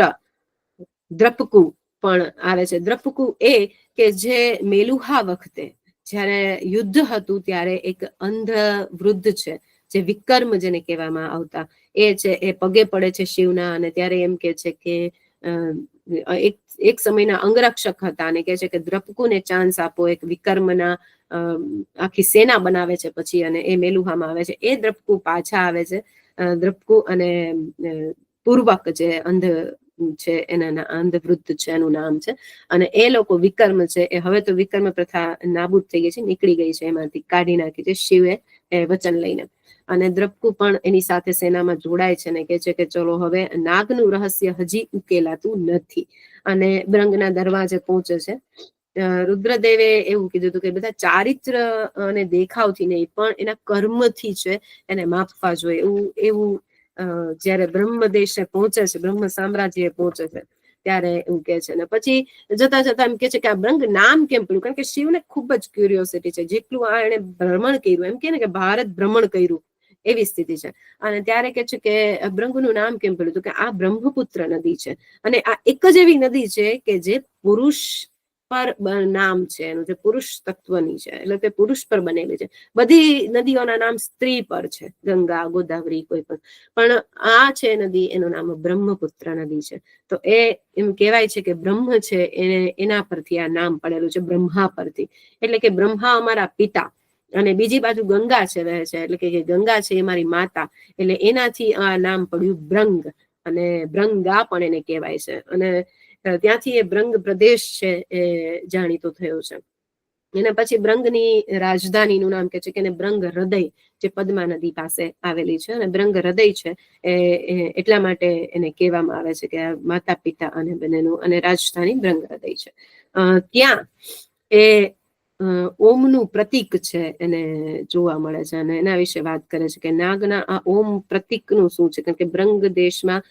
દ્રપકુ પણ આવે છે. દ્રપકુ એ કે જે મેલુહા વખતે જયારે યુદ્ધ હતું ત્યારે એક અંધ વૃદ્ધ છે, જે વિકર્મ જેને કહેવામાં આવતા, એ છે એ પગે પડે છે શિવના. અને ત્યારે એમ કે છે કે એક સમયના અંગરક્ષક હતા, અને કે છે કે દ્રપકુને ચાન્સ આપો. એક વિકર્મના આખી સેના બનાવે છે પછી, અને એ મેલુહામાં આવે છે. એ દ્રપકુ પાછા આવે છે. દ્રપકુ અને પૂર્વક જે અંધ છે, એના અંધવૃદ્ધ છે એનું નામ છે. અને એ લોકો વિકર્મ છે, એ હવે તો વિકર્મ પ્રથા નાબૂદ થઈ ગઈ છે, નીકળી ગઈ છે, એમાંથી કાઢી નાખી છે શિવે વચન લઈને. અને દ્રપકુ પણ એની સાથે સેનામાં જોડાય છે, ને કે છે કે ચલો હવે નાગનું રહસ્ય હજી ઉકેલાતું નથી. અને બ્રંગના દરવાજે પહોંચે છે. રુદ્રદેવે એવું કીધું હતું કે બધા ચારિત્ર અને દેખાવથી નહીં, પણ એના કર્મથી છે એને માપવા જોઈએ. એવું જયારે બ્રહ્મદેશે પહોંચે છે, બ્રહ્મ સામ્રાજ્ય પહોંચે છે, ત્યારે એવું કે છે. અને પછી જતા જતા એમ કે છે કે આ બ્રંગ નામ કેમ પડ્યું, કારણ કે શિવને ખૂબ જ ક્યુરિયોસિટી છે. જેટલું આ એને ભ્રમણ કર્યું, એમ કે ને કે ભારત ભ્રમણ કર્યું, એવી સ્થિતિ છે. અને ત્યારે કે છે કે બ્રંગનું નામ કેમ પડ્યું, તો કે આ બ્રહ્મપુત્ર નદી છે, અને આ એક જ એવી નદી છે કે જે પુરુષ પર નામ છે એનું, જે પુરુષ તત્વની છે, એટલે તે પુરુષ પર બનેલી છે. બધી નદીઓના નામ સ્ત્રી પર છે, ગંગા, ગોદાવરી, કોઈ પણ આ છે નદી, એનું નામ બ્રહ્મપુત્ર નદી છે. તો એ એમ કહેવાય છે કે બ્રહ્મ છે એના પરથી આ નામ પડેલું છે, બ્રહ્મા પરથી. એટલે કે બ્રહ્મા અમારા પિતા, અને બીજી બાજુ ગંગા છે રહે છે, એટલે કે ગંગા છે એ મારી માતા, એટલે એનાથી આ નામ પડ્યું બ્રંગ, અને બ્રંગા પણ એને કહેવાય છે. અને ત્યાંથી એ બ્રંગ પ્રદેશ છે એ જાણીતો થયો છે. એના પછી બ્રંગની રાજધાનીનું નામ કે છે કે બ્રંગ હૃદય, જે પદ્મા નદી પાસે આવેલી છે. અને બ્રંગ હૃદય છે એટલા માટે એને કહેવામાં આવે છે કે માતા પિતા અને બંનેનું, અને રાજધાની બ્રંગ હૃદય છે. ત્યાં એ ઓમનું પ્રતીક છે એને જોવા મળે છે, અને એના વિશે વાત કરે છે કે નાગના આ ઓમ પ્રતીકનું શું છે. કારણ કે બ્રંગ દેશમાં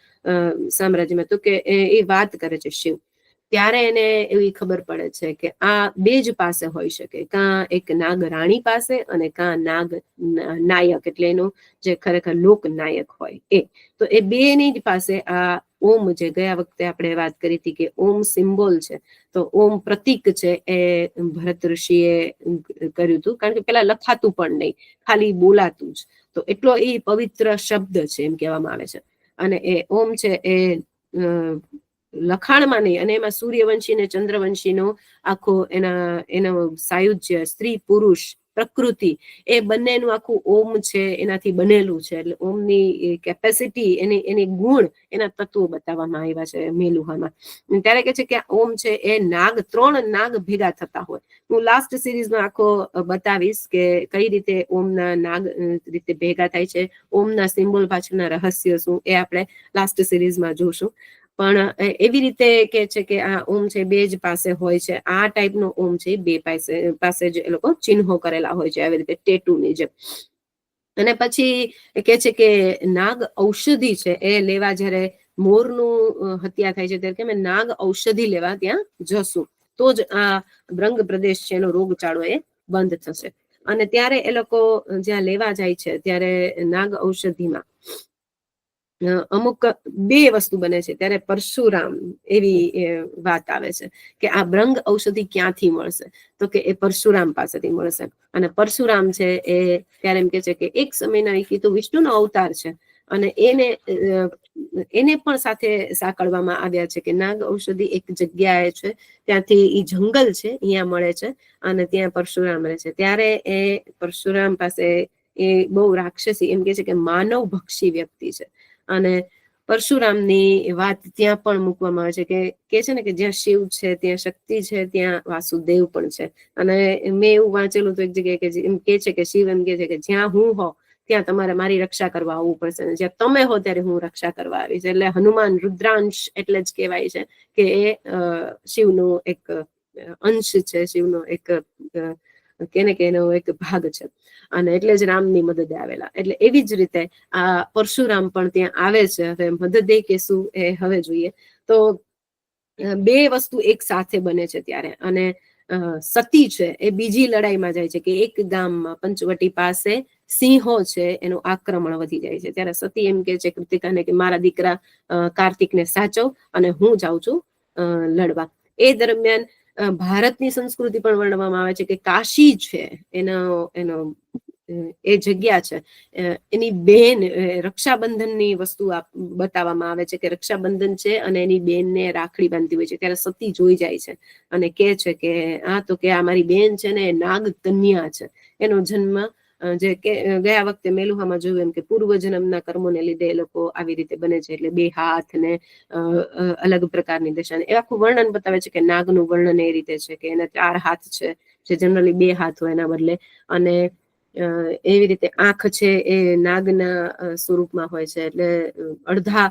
સામ્રાજ્યમાં તો કે એ વાત કરે છે શિવ, ત્યારે એને એવી ખબર પડે છે કે આ બે જ પાસે હોઈ શકે, કાં એક નાગ રાણી પાસે અને કાં નાગ નાયક, એટલે એનું જે ખરેખર લોકનાયક હોય એ. તો એ બેની જ પાસે આ ઓમ, જે ગયા વખતે આપણે વાત કરી હતી કે ઓમ સિમ્બોલ છે, તો ઓમ પ્રતીક છે એ ભરત ઋષિએ કર્યું હતું. કારણ કે પેલા લખાતું પણ નહીં, ખાલી બોલાતું જ. તો એટલો એ પવિત્ર શબ્દ છે એમ કહેવામાં આવે છે. અને એ ઓમ છે એ લખાણમાં નહીં, અને એમાં સૂર્યવંશી ને ચંદ્રવંશીનો આખો એનો સાયુજ્ય, સ્ત્રી પુરુષ પ્રકૃતિ, એ બંનેનું આખું ઓમ છે એનાથી બનેલું છે. એટલે ઓમની કેપેસિટી, એની ગુણ, એના તત્વો બતાવવામાં આવ્યા છે મેલુહામાં. ત્યારે કે છે કે ઓમ છે એ નાગ, 3 નાગ ભેગા થતા હોય. હું લાસ્ટ સિરીઝમાં આખો બતાવીશ કે કઈ રીતે ઓમના નાગ રીતે ભેગા થાય છે, ઓમના સિમ્બોલ પાછળના રહસ્ય શું, એ આપણે લાસ્ટ સિરીઝમાં જોશું. પણ એવી રીતે કે છે કે આ ઓમ છે બે જ પાસે હોય છે. આ ટાઈપનો ઓમ છે બે પાસે જ એ લોકો ચિહ્નો કરેલા હોય છે, આવી રીતે ટેટુની જેમ. અને પછી કે છે કે નાગ ઔષધિ છે એ લેવા, જ્યારે મોરનું હત્યા થાય છે ત્યારે કે નાગ ઔષધિ લેવા ત્યાં જશું, તો જ આ બ્રંગ પ્રદેશ છે એનો રોગચાળો એ બંધ થશે. અને ત્યારે એ લોકો જ્યાં લેવા જાય છે ત્યારે નાગ ઔષધિમાં અમુક 2 વસ્તુ બને છે. ત્યારે પરશુરામ એવી વાત આવે છે કે આ બ્રંગ ઔષધિ ક્યાંથી મળશે, તો કે એ પરશુરામ પાસેથી મળશે. અને પરશુરામ છે એ ત્યારે એમ કે છે કે એક સમયના એ તો વિષ્ણુનો અવતાર છે, અને એને પણ સાથે સાંકળવામાં આવ્યા છે કે નાગ ઔષધિ એક જગ્યાએ છે, ત્યાંથી એ જંગલ છે, અહીંયા મળે છે, અને ત્યાં પરશુરામ રહે છે. ત્યારે એ પરશુરામ પાસે એ બહુ રાક્ષસી, એમ કે છે કે માનવ ભક્ષી વ્યક્તિ છે. અને પરશુરામની વાત ત્યાં પણ મૂકવામાં આવે છે કે છે ને કે જ્યાં શિવ છે ત્યાં શક્તિ છે, ત્યાં વાસુદેવ પણ છે. અને મેં એવું વાંચેલું હતું એક જગ્યાએ કે એમ કે છે કે શિવ એમ કે છે કે જ્યાં હું હો ત્યાં તમારે મારી રક્ષા કરવા આવવું પડશે, અને જ્યાં તમે હો ત્યારે હું રક્ષા કરવા આવીશ. એટલે હનુમાન રુદ્રાંશ એટલે જ કહેવાય છે કે એ શિવનો એક અંશ છે, શિવનો એક એનો એક ભાગ છે. અને એટલે જ રામની મદદે આવેલા. એટલે એવી જ રીતે આ પરશુરામ પણ ત્યાં આવે છે. હવે મદદે કે શું એ હવે જોઈએ. તો 2 વસ્તુ એક સાથે બને છે ત્યારે. અને સતી છે એ બીજી લડાઈમાં જાય છે કે એક ગામમાં પંચવટી પાસે સિંહો છે એનું આક્રમણ વધી જાય છે. ત્યારે સતી એમ કે છે કૃતિકાને કે મારા દીકરા કાર્તિકને સાચવ, અને હું જાઉં છું લડવા. એ દરમિયાન ભારતની સંસ્કૃતિ પણ વર્ણવામાં આવે છે કે કાશી છે એનો એ જગ્યા છે, એની બેન રક્ષાબંધનની વસ્તુ બતાવવામાં આવે છે કે રક્ષાબંધન છે અને એની બેનને રાખડી બાંધતી હોય છે. ત્યારે સતી જોઈ જાય છે અને કે છે કે આ તો કે આ મારી બેન છે ને નાગ કન્યા છે, એનો જન્મ જે કે ગયા વખતે મેલુહામાં જોયું એમ કે પૂર્વ જન્મના કર્મોને લીધે એ લોકો આવી રીતે બને છે. એટલે 2 હાથ ને અલગ પ્રકારની દશા, એ આખું વર્ણન બતાવે છે કે નાગનું વર્ણન એ રીતે છે કે એના 4 હાથ છે, જે જનરલી 2 હાથ હોય એના બદલે. અને એવી રીતે આંખ છે એ નાગના સ્વરૂપમાં હોય છે, એટલે અડધા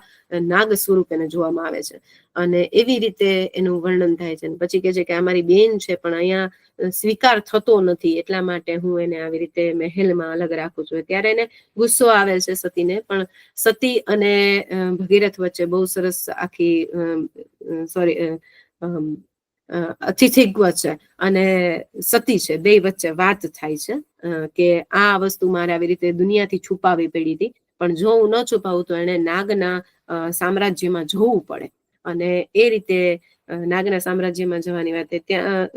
નાગ સ્વરૂપ એને જોવામાં આવે છે. અને એવી રીતે એનું વર્ણન થાય છે. પછી કે છે કે આ મારી બેન છે પણ અહીંયા સ્વીકાર થતો નથી, એટલા માટે હું એને આવી રીતે મહેલમાં અલગ રાખું છું. ત્યારે એને ગુસ્સો આવે છે સતીને. પણ સતી અને ભગીરથ વચ્ચે બહુ સરસ આખી અતિથિક વચ્ચે અને સતી છે 2 વચ્ચે વાત થાય છે કે આ વસ્તુ મારે આવી રીતે દુનિયાથી છુપાવી પડી હતી, પણ જો હું ન છુપાવું તો એને નાગના સામ્રાજ્યમાં જવું પડે. અને એ રીતે નાગના સામ્રાજ્યમાં જવાની વાત, ત્યાં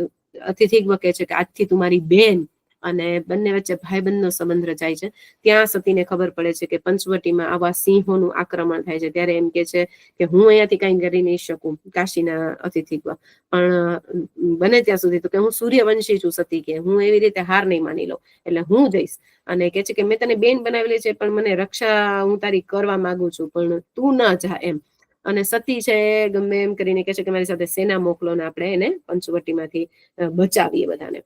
અતિથિગ્વ કહે છે કે આજથી તું મારી બેન, અને બંને વચ્ચે ભાઈબંધનો સંબંધ રચાય છે. ત્યાં સતીને ખબર પડે છે કે પંચવટીમાં આવા સિંહોનું આક્રમણ થાય છે. ત્યારે એમ કે છે કે હું અહીંયાથી કઈ કરી નહીં શકું, કાશીના અતિથિગ્વ, પણ બને ત્યાં સુધી તો કે હું સૂર્યવંશી છું સતી, કે હું એવી રીતે હાર નહીં માની લઉં, એટલે હું જઈશ. અને કે છે કે મેં તને બેન બનાવેલી છે, પણ મને રક્ષા હું તારી કરવા માંગુ છું, પણ તું ના જા એમ. અને સતી છે ગમે એમ કરીને કે છે કે મારી સાથે સેના મોકલો ને આપણે એને પંચવટીમાંથી બચાવીએ બધાને.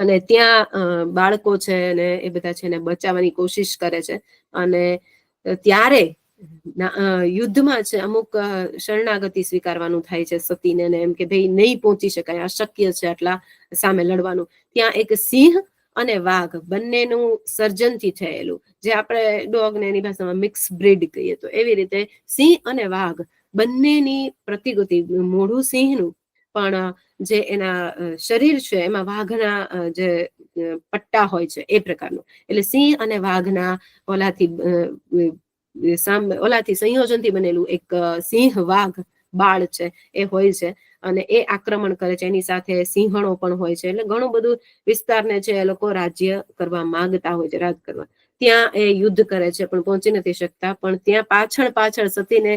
અને ત્યાં બાળકો છે ને એ બધા છે ને બચાવવાની કોશિશ કરે છે. અને ત્યારે યુદ્ધમાં છે અમુક શરણાગતિ સ્વીકારવાનું થાય છે સતીને, એમ કે ભાઈ નહીં પહોંચી શકાય, અશક્ય છે આટલા સામે લડવાનું. ત્યાં એક સિંહ અને વાઘ બંનેનું સર્જનથી થયેલું, જે આપણે ડોગ ને એની ભાષામાં મિક્સ બ્રીડ કહીએ, તો એવી રીતે સિંહ અને વાઘ બંનેની પ્રતિકૃતિ, મોઢું સિંહનું પણ જે એના શરીર છે એમાં વાઘના જે પટ્ટા હોય છે એ પ્રકારનું. એટલે સિંહ અને વાઘના ઓલાથી સંયોજનથી બનેલું એક સિંહ વાઘ બાળ છે એ હોય છે. અને એ આક્રમણ કરે છે, એની સાથે સિંહણો પણ હોય છે. એટલે ઘણું બધું વિસ્તારને છે એ લોકો રાજ્ય કરવા માંગતા હોય છે, રાજ કરવા. ત્યાં એ યુદ્ધ કરે છે પણ પહોંચી નથી શકતા. પણ ત્યાં પાછળ સતીને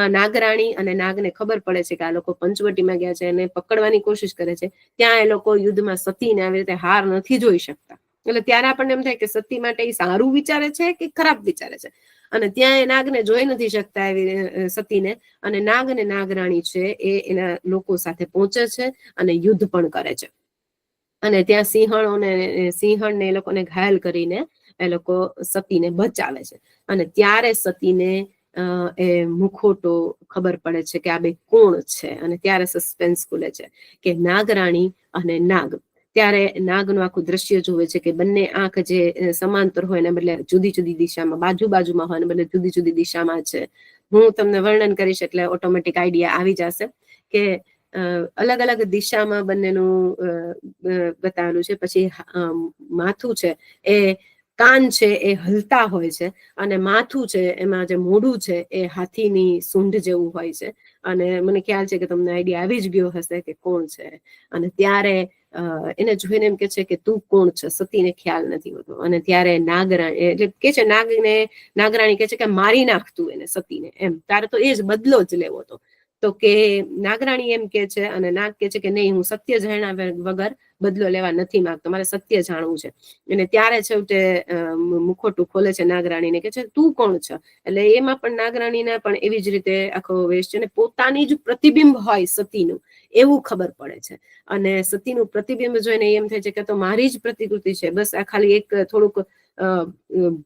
નાગરાણી અને નાગને ખબર પડે છે કે આ લોકો પંચવટીમાં ગયા છે, અને પકડવાની કોશિશ કરે છે. ત્યાં એ લોકો યુદ્ધમાં સતીને આવી રીતે હાર નથી જોઈ શકતા. એટલે ત્યારે આપણને એમ થાય કે સતી માટે એ સારું વિચારે છે કે ખરાબ વિચારે છે. અને ત્યાં એ નાગને જોઈ નથી શકતા એવી સતીને, અને નાગ અને નાગરાણી છે એ એના લોકો સાથે પહોંચે છે અને યુદ્ધ પણ કરે છે. અને ત્યાં સિંહણને એ લોકોને ઘાયલ કરીને એ લોકો સતીને બચાવે છે. અને ત્યારે સતીને એ મુખોટો ખબર પડે છે કે આ બે કોણ છે. અને ત્યારે સસ્પેન્સ ખુલે છે કે નાગરાણી અને નાગ. ત્યારે નાગનું આખું દ્રશ્ય જોવે છે કે બંને આંખ જે સમાંતર હોય ને બદલે જુદી જુદી દિશામાં, બાજુમાં હોય ને બદલે જુદી જુદી દિશામાં છે. હું તમને વર્ણન કરીશ એટલે ઓટોમેટિક આઈડિયા આવી જશે કે અલગ અલગ દિશામાં બંનેનું બતાવેલું છે. પછી માથું છે એ, કાન છે એ હલતા હોય છે, અને માથું છે એમાં જે મોઢું છે એ હાથીની સૂંઢ જેવું હોય છે. અને મને ખ્યાલ છે કે તમને આઈડિયા આવી જ ગયો હશે કે કોણ છે. અને ત્યારે એને જોઈને એમ કે છે કે તું કોણ છે, સતીને ખ્યાલ નથી હોતો. અને ત્યારે નાગરાણી એટલે કે છે નાગરાણી કે છે કે મારી નાખ તું એને સતીને, એમ. તારે તો એ જ બદલો જ લેવો હતો. તો કે નાગરાણી એમ કે છે, અને નાગ કે છે કે નહીં, હું સત્ય જાણ્યા વગર બદલો લેવા નથી માંગતો, મારે સત્ય જાણવું છે. અને ત્યારે છેવટે મુખોટું ખોલે છે નાગરાણીને, કે છે તું કોણ છે. એટલે એમાં પણ નાગરાણીને પણ એવી જ રીતે આખો વેશ છે, ને પોતાની જ પ્રતિબિંબ હોય સતીનું એવું ખબર પડે છે. અને સતીનું પ્રતિબિંબ જોઈને એમ થાય છે કે તો મારી જ પ્રતિકૃતિ છે, બસ આ ખાલી એક થોડુંક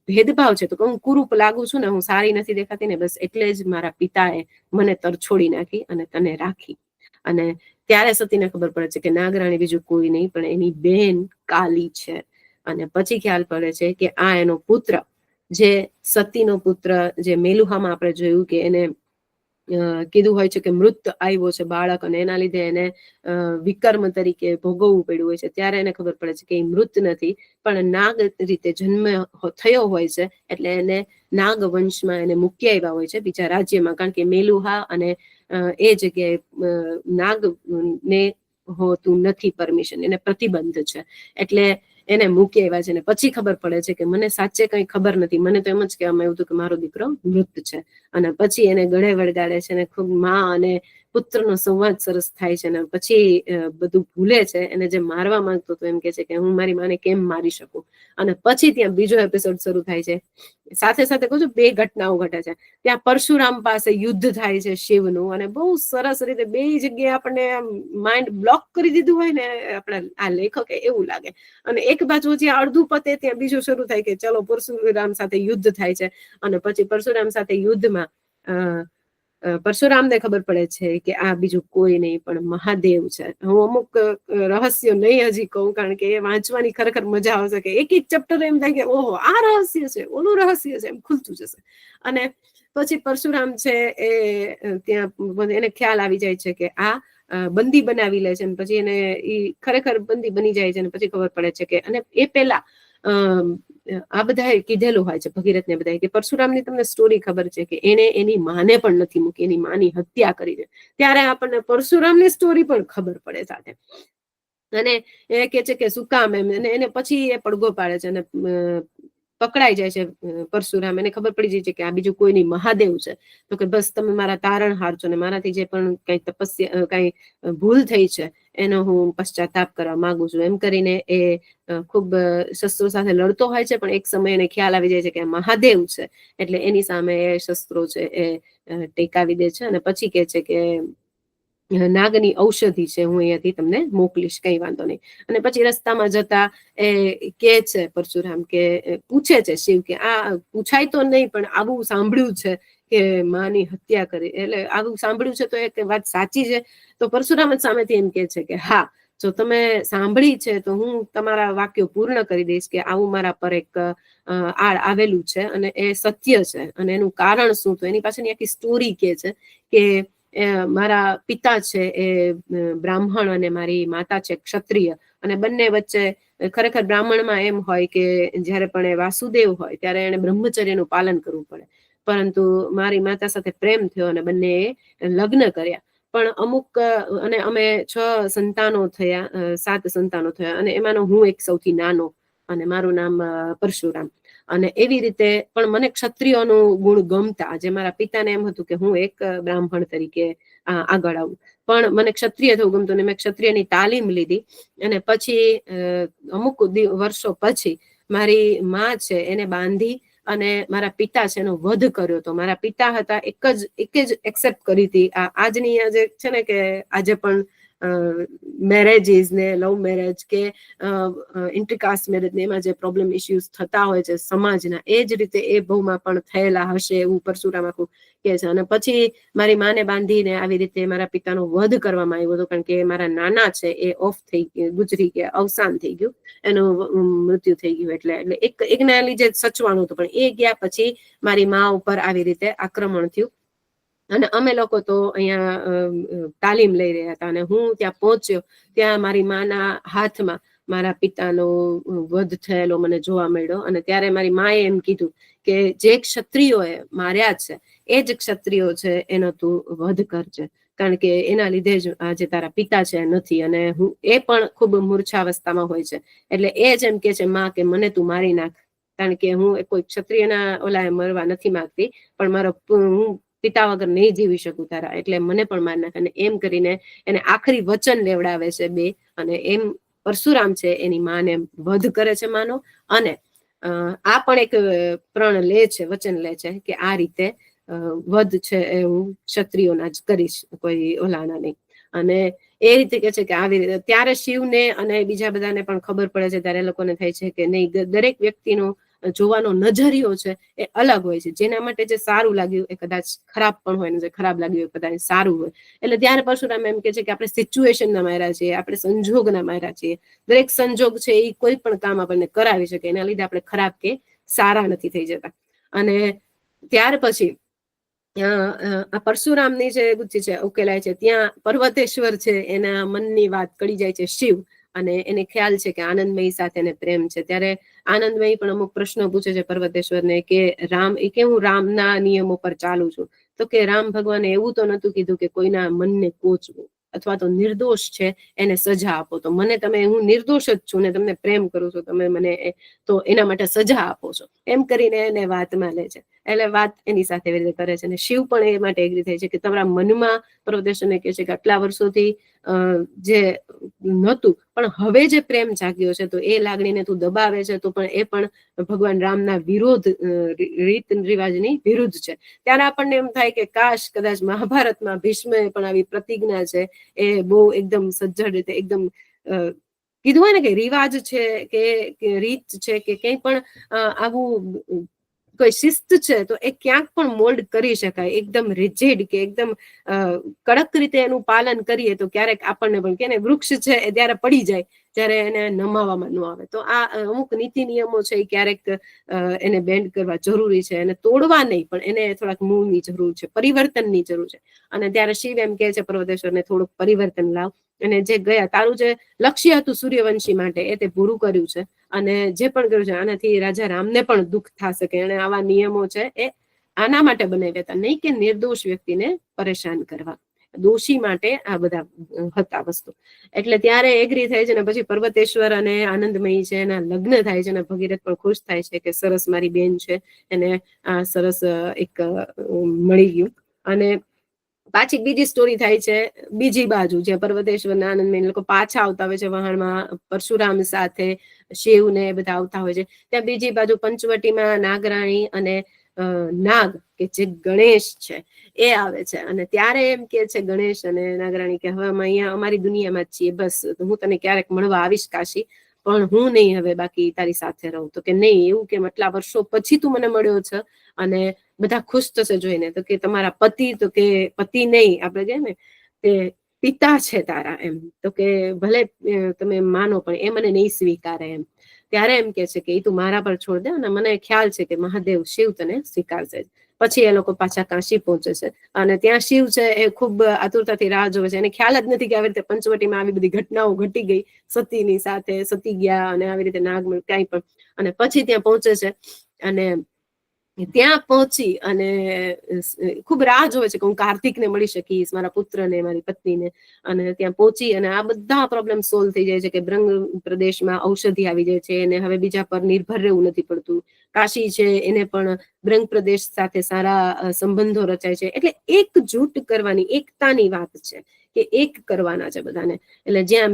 ભેદભાવ છે, તો હું કુરૂપ લાગુ છું ને, હું સારી નથી દેખાતી ને, બસ એટલે જ મારા પિતાએ મને તરછોડી નાખી અને તને રાખી. અને ત્યારે સતીને ખબર પડે છે કે નાગરાણી બીજું કોઈ નહીં પણ એની બેન કાલી છે. અને પછી ખ્યાલ પડે છે કે આ એનો પુત્ર, જે સતીનો પુત્ર, જે મેલુહામાં આપણે જોયું કે એને કીધું હોય છે કે મૃત આવ્યો છે બાળક, અને એના લીધે એને વિકર્મ તરીકે ભોગવવું પડ્યું હોય છે. ત્યારે એને ખબર પડે છે કે એ મૃત નથી પણ નાગ રીતે જન્મ થયો હોય છે. એટલે એને નાગ વંશમાં એને મૂકી આવ્યા હોય છે, બીજા રાજ્યમાં. કારણ કે મેલુહા અને એ જગ્યાએ નાગ ને હોતું નથી પરમિશન, એને પ્રતિબંધ છે. એટલે એને મૂકી આવ્યા છે. ને પછી ખબર પડે છે કે મને સાચે કઈ ખબર નથી, મને તો એમ જ કહેવામાં આવ્યું હતું કે મારો દીકરો મૃત છે. અને પછી એને ગળે વળગાડે છે, અને ખૂબ માં અને પુત્રનો સંવાદ સરસ થાય છે. ને પછી બધું ભૂલે છે. એને જે મારવા માંગતો હતો એમ કે છે કે હું મારી માને કેમ મારી શકું. અને પછી ત્યાં બીજો એપિસોડ શરૂ થાય છે. સાથે સાથે કહું છું, બે ઘટનાઓ ઘટે છે. ત્યાં પરશુરામ પાસે યુદ્ધ થાય છે શિવનું, અને બહુ સરસ રીતે બે જગ્યાએ આપણને માઇન્ડ બ્લોક કરી દીધું હોય ને આપણે આ લેખકે, એવું લાગે. અને એક બાજુ જ્યાં અડધું પતે ત્યાં બીજું શરૂ થાય કે ચલો પરશુરામ સાથે યુદ્ધ થાય છે. અને પછી પરશુરામ સાથે યુદ્ધમાં પરશુરામને ખબર પડે છે કે આ બીજું કોઈ નહીં પણ મહાદેવ છે. હું અમુક રહસ્યો નહીં હજી કહું, કારણ કે એ વાંચવાની ખરેખર મજા આવશે. કે એક એક ચેપ્ટર એમ થાય કે ઓહો આ રહસ્ય છે, ઓલું રહસ્ય છે, એમ ખુલતું જશે. અને પછી પરશુરામ છે એ ત્યાં એને ખ્યાલ આવી જાય છે કે આ બંદી બનાવી લે છે. અને પછી એને ખરેખર બંદી બની જાય છે. અને પછી ખબર પડે છે કે, અને એ પેલા આ બધાએ કીધેલું હોય છે, ભગીરથને બધાએ, કે પરશુરામની તમને સ્ટોરી ખબર છે કે એને એની માને પણ નથી મૂકી, એની માની હત્યા કરી છે. ત્યારે આપણને પરશુરામની સ્ટોરી પણ ખબર પડે સાથે. અને એ કે છે કે શું કામ એમ, અને એને પછી એ પડઘો પાડે છે અને પકડાઈ જાય છે પરશુરામ. એને ખબર પડી જાય છે કે આ બીજું કોઈ નહીં, મહાદેવ છે. તો કે બસ તમે મારા તારણહાર છો, ને મારાથી જે પણ કઈ તપસ્યા કઈ ભૂલ થઈ છે એનો હું પશ્ચાતાપ કરવા માંગુ છું, એમ કરીને એ ખૂબ શસ્ત્રો સાથે લડતો હોય છે. પણ એક સમય એને ખ્યાલ આવી જાય છે કે મહાદેવ છે, એટલે એની સામે એ શસ્ત્રો છે એ ટેકાવી દે છે. અને પછી કે છે કે નાગની ઔષધિ છે, હું અહીંયાથી તમને મોકલીશ, કઈ વાંધો નહીં. અને પછી રસ્તામાં જતા એ કે છે પરશુરામ, કે પૂછે છે શિવ કે આ પૂછાય તો નહીં, પણ આવું સાંભળ્યું છે કે માની હત્યા કરી, એટલે આવું સાંભળ્યું છે તો એ વાત સાચી છે? તો પરશુરામ જ સામેથી એમ કે છે કે હા, જો તમે સાંભળી છે તો હું તમારા વાક્યો પૂર્ણ કરી દઈશ, કે આવું મારા પર એક આડ આવેલું છે અને એ સત્ય છે. અને એનું કારણ શું, તો એની પાછળની આખી સ્ટોરી કે છે કે મારા પિતા છે એ બ્રાહ્મણ અને મારી માતા છે ક્ષત્રિય, અને બંને વચ્ચે ખરેખર બ્રાહ્મણમાં એમ હોય કે જ્યારે પણ એ વાસુદેવ હોય ત્યારે એને બ્રહ્મચર્યનું પાલન કરવું પડે, પરંતુ મારી માતા સાથે પ્રેમ થયો અને બંને લગ્ન કર્યા. પણ અમુક, અને અમે 6 સંતાનો થયા, 7 સંતાનો થયા, અને એમાંનો હું એક સૌથી નાનો, અને મારું નામ પરશુરામ. અને એવી રીતે પણ મને ક્ષત્રિયોનું ગુણ ગમતા, જે મારા પિતાને એમ હતું કે હું એક બ્રાહ્મણ તરીકે આગળ આવું, પણ મને ક્ષત્રિય થવું ગમતું, અને મેં ક્ષત્રિયની તાલીમ લીધી. અને પછી અમુક વર્ષો પછી મારી માં છે એને બાંધી અને મારા પિતા છે એનો વધ કર્યો. તો મારા પિતા હતા એક જ એક્સેપ્ટ કરી હતી આજની જે છે ને, કે આજે પણ મેરેજીસ ને લવ મેરેજ કે ઇન્ટરકાસ્ટ મેરેજ ને એમાં જે પ્રોબ્લેમ ઇસ્યુઝ થતા હોય છે સમાજના, એ જ રીતે એ બહુમાં પણ થયેલા હશે એવું પરશુરામ આખું કે છે. અને પછી મારી માને બાંધીને આવી રીતે મારા પિતાનો વધ કરવામાં આવ્યો હતો, કારણ કે મારા નાના છે એ ઓફ થઈ ગયા, ગુજરી ગયા, અવસાન થઈ ગયું, એનું મૃત્યુ થઈ ગયું. એટલે એકના લીધે સચવાનું હતું, પણ એ ગયા પછી મારી મા ઉપર આવી રીતે આક્રમણ થયું. અને અમે લોકો તો અહીંયા તાલીમ લઈ રહ્યા હતા, અને હું ત્યાં પહોંચ્યો ત્યાં મારી માના હાથમાં મારા પિતાનો વધ થયેલો મને જોવા મળ્યો. અને ત્યારે મારી માએ એમ કીધું કે જે ક્ષત્રિયોએ માર્યા છે એ જ ક્ષત્રિયો છે એનો તું વધ કરજે, કારણ કે એના લીધે જ આજે તારા પિતા છે નથી. અને હું એ પણ ખૂબ મૂર્છાવસ્થામાં હોય છે, એટલે એ જ એમ કે છે માં કે મને તું મારી નાખ, કારણ કે હું કોઈ ક્ષત્રિયના ઓલા મરવા નથી માંગતી, પણ મારો હું પિતા વગર નહીં જીવી શકું તારા, એટલે મને પણ મારી નાખ. અને એમ કરીને એને આખરી વચન લેવડાવે છે બે, અને એમ પરશુરામ છે એની માને વધ કરે છે માનો. અને આ પણ એક પ્રણ લે છે, વચન લે છે કે આ રીતે વધ છે એ હું ક્ષત્રિયોના જ કરીશ, કોઈ ઓલાના નહીં. અને એ રીતે કે છે કે આવી રીતે ત્યારે શિવને અને બીજા બધાને પણ ખબર પડે છે, ત્યારે લોકોને થાય છે કે નહીં, દરેક વ્યક્તિનો જોવાનો નજરિયો છે એ અલગ હોય છે. જેના માટે જે સારું લાગ્યું એ કદાચ ખરાબ પણ હોય, ને જે ખરાબ લાગ્યું એ કદાચ સારું હોય. એટલે ત્યારે પરશુરામ એમ કે છે કે આપણે સિચ્યુએશનના માર્યા છીએ, આપણે સંજોગના માર્યા છીએ. દરેક સંજોગ છે એ કોઈ પણ કામ આપણને કરાવી શકે, એના લીધે આપણે ખરાબ કે સારા નથી થઈ જતા. અને ત્યાર પછી આ પરશુરામની જે બુદ્ધિ છે ઉકેલાય છે, ત્યાં પર્વતેશ્વર છે એના મનની વાત કળી જાય છે શિવ, અને એને ખ્યાલ છે કે આનંદમયી સાથે એને પ્રેમ છે. ત્યારે આનંદમયી પણ અમુક પ્રશ્નો પૂછે છે પર્વતેશ્વરને કે રામ, એ કે હું રામના નિયમો પર ચાલુ છું. તો કે રામ ભગવાને એવું તો નતું કીધું કે કોઈના મનને કોચવું, અથવા તો નિર્દોષ છે એને સજા આપો. તો મને તમે, હું નિર્દોષ જ છું ને તમને પ્રેમ કરું છું, તમે મને તો એના માટે સજા આપો છો, એમ કરીને એને વાતમાં લે છે. એટલે વાત એની સાથે એવી રીતે કરે છે. અને શિવ પણ એ માટે એગ્રી થાય છે કે તમારા મનમાં, પર્વતેશ્વરને કહે છે કે આટલા વર્ષોથી જે નહોતું, પણ હવે જે પ્રેમ જાગ્યો છે તો એ લાગણીને તું દબાવે છે, તો પણ એ પણ ભગવાન રામના વિરોધ, રીત રિવાજની વિરુદ્ધ છે. ત્યારે આપણને એમ થાય કે કાશ કદાચ મહાભારતમાં ભીષ્મ પણ આવી પ્રતિજ્ઞા છે એ બહુ એકદમ સજ્જડ રીતે, એકદમ કીધું હોય ને કે રિવાજ છે કે રીત છે કે કંઈ પણ આવું કોઈ શિસ્ત છે તો એ ક્યાંક પણ મોલ્ડ કરી શકાય. એકદમ રિજિડ કે એકદમ કડક રીતે એનું પાલન કરીએ તો ક્યારેક આપણને પણ, કે વૃક્ષ છે એ ત્યારે પડી જાય ત્યારે એને નમાવામાં ન આવે. તો આ અમુક નીતિ નિયમો છે એ ક્યારેક એને બેન્ડ કરવા જરૂરી છે, એને તોડવા નહીં, પણ એને થોડાક મૂળની જરૂર છે, પરિવર્તનની જરૂર છે. અને ત્યારે શિવ એમ કે છે પર્વતેશ્વરને થોડુંક પરિવર્તન લાવ, અને જે ગયા તારું જે લક્ષ્ય હતું સૂર્યવંશી માટે એ તે પૂરું કર્યું છે, અને જે પણ કર્યું છે આનાથી રાજા રામને પણ દુઃખ થશે કે એને આવા નિયમો છે એ આના માટે બનાવ્યા હતા, નહીં કે નિર્દોષ વ્યક્તિને પરેશાન કરવા. દોષી માટે આ બધા હતા વસ્તુ. એટલે ત્યારે એગ્રી થાય છે ને પછી પર્વતેશ્વર અને આનંદમયી છે એના લગ્ન થાય છે અને ભગીરથ પણ ખુશ થાય છે કે સરસ મારી બેન છે એને આ સરસ એક મળી ગયું. અને પાછી બીજી સ્ટોરી થાય છે બીજી બાજુ, જે પર્વતેશ્વર ના આનંદમય લોકો પાછા આવતા હોય છે વહાણમાં પરશુરામ સાથે, શિવ ને બધા આવતા હોય છે. ત્યાં બીજી બાજુ પંચવટીમાં નાગરાણી અને નાગ કે જે ગણેશ છે એ આવે છે. અને ત્યારે એમ કે છે ગણેશ અને નાગરાણી કે હવે અમે અહીંયા અમારી દુનિયામાં જ છીએ, બસ હું તને ક્યારેક મળવા આવીશ કાશી, પણ હું નહીં હવે બાકી તારી સાથે રહું. તો કે નહીં, એવું કે આટલા વર્ષો પછી તું મને મળ્યો છે અને બધા ખુશ થશે જોઈને. તો કે તમારા પતિ, તો કે પતિ નહીં, આપણે કહે ને કે પિતા છે તારા, એમ. તો કે ભલે તમે માનો પણ એ મને નહીં સ્વીકારે એમ. ત્યારે એમ કે છે કે એ તું મારા પર છોડ દે અને મને ખ્યાલ છે કે મહાદેવ શિવ તને સ્વીકારશે. પછી એ લોકો પાછા કાશી પહોંચે છે અને ત્યાં શિવ છે એ ખૂબ આતુરતાથી રાહ જોવે છે. એને ખ્યાલ જ નથી કે આવી રીતે પંચવટીમાં આવી બધી ઘટનાઓ ઘટી ગઈ, સતીની સાથે સતી ગયા અને આવી રીતે નાગ ક્યાંય પણ. અને પછી ત્યાં પહોંચે છે અને ત્યાં પહોંચી અને ખૂબ રાહ જોવે છે કે હું કાર્તિકને મળી શકીશ, મારા પુત્રને, મારી પત્નીને. અને ત્યાં પહોંચી અને આ બધા પ્રોબ્લેમ સોલ્વ થઈ જાય છે કે બ્રંગ પ્રદેશમાં ઔષધિ આવી જાય છે અને હવે બીજા પર નિર્ભર રહેવું નથી પડતું. કાશી છે એને પણ બ્રંગ પ્રદેશ સાથે સારા સંબંધો રચાય છે. એટલે એકજૂટ કરવાની, એકતાની વાત છે કે એક કરવાના છે બધાને. એટલે જ્યાં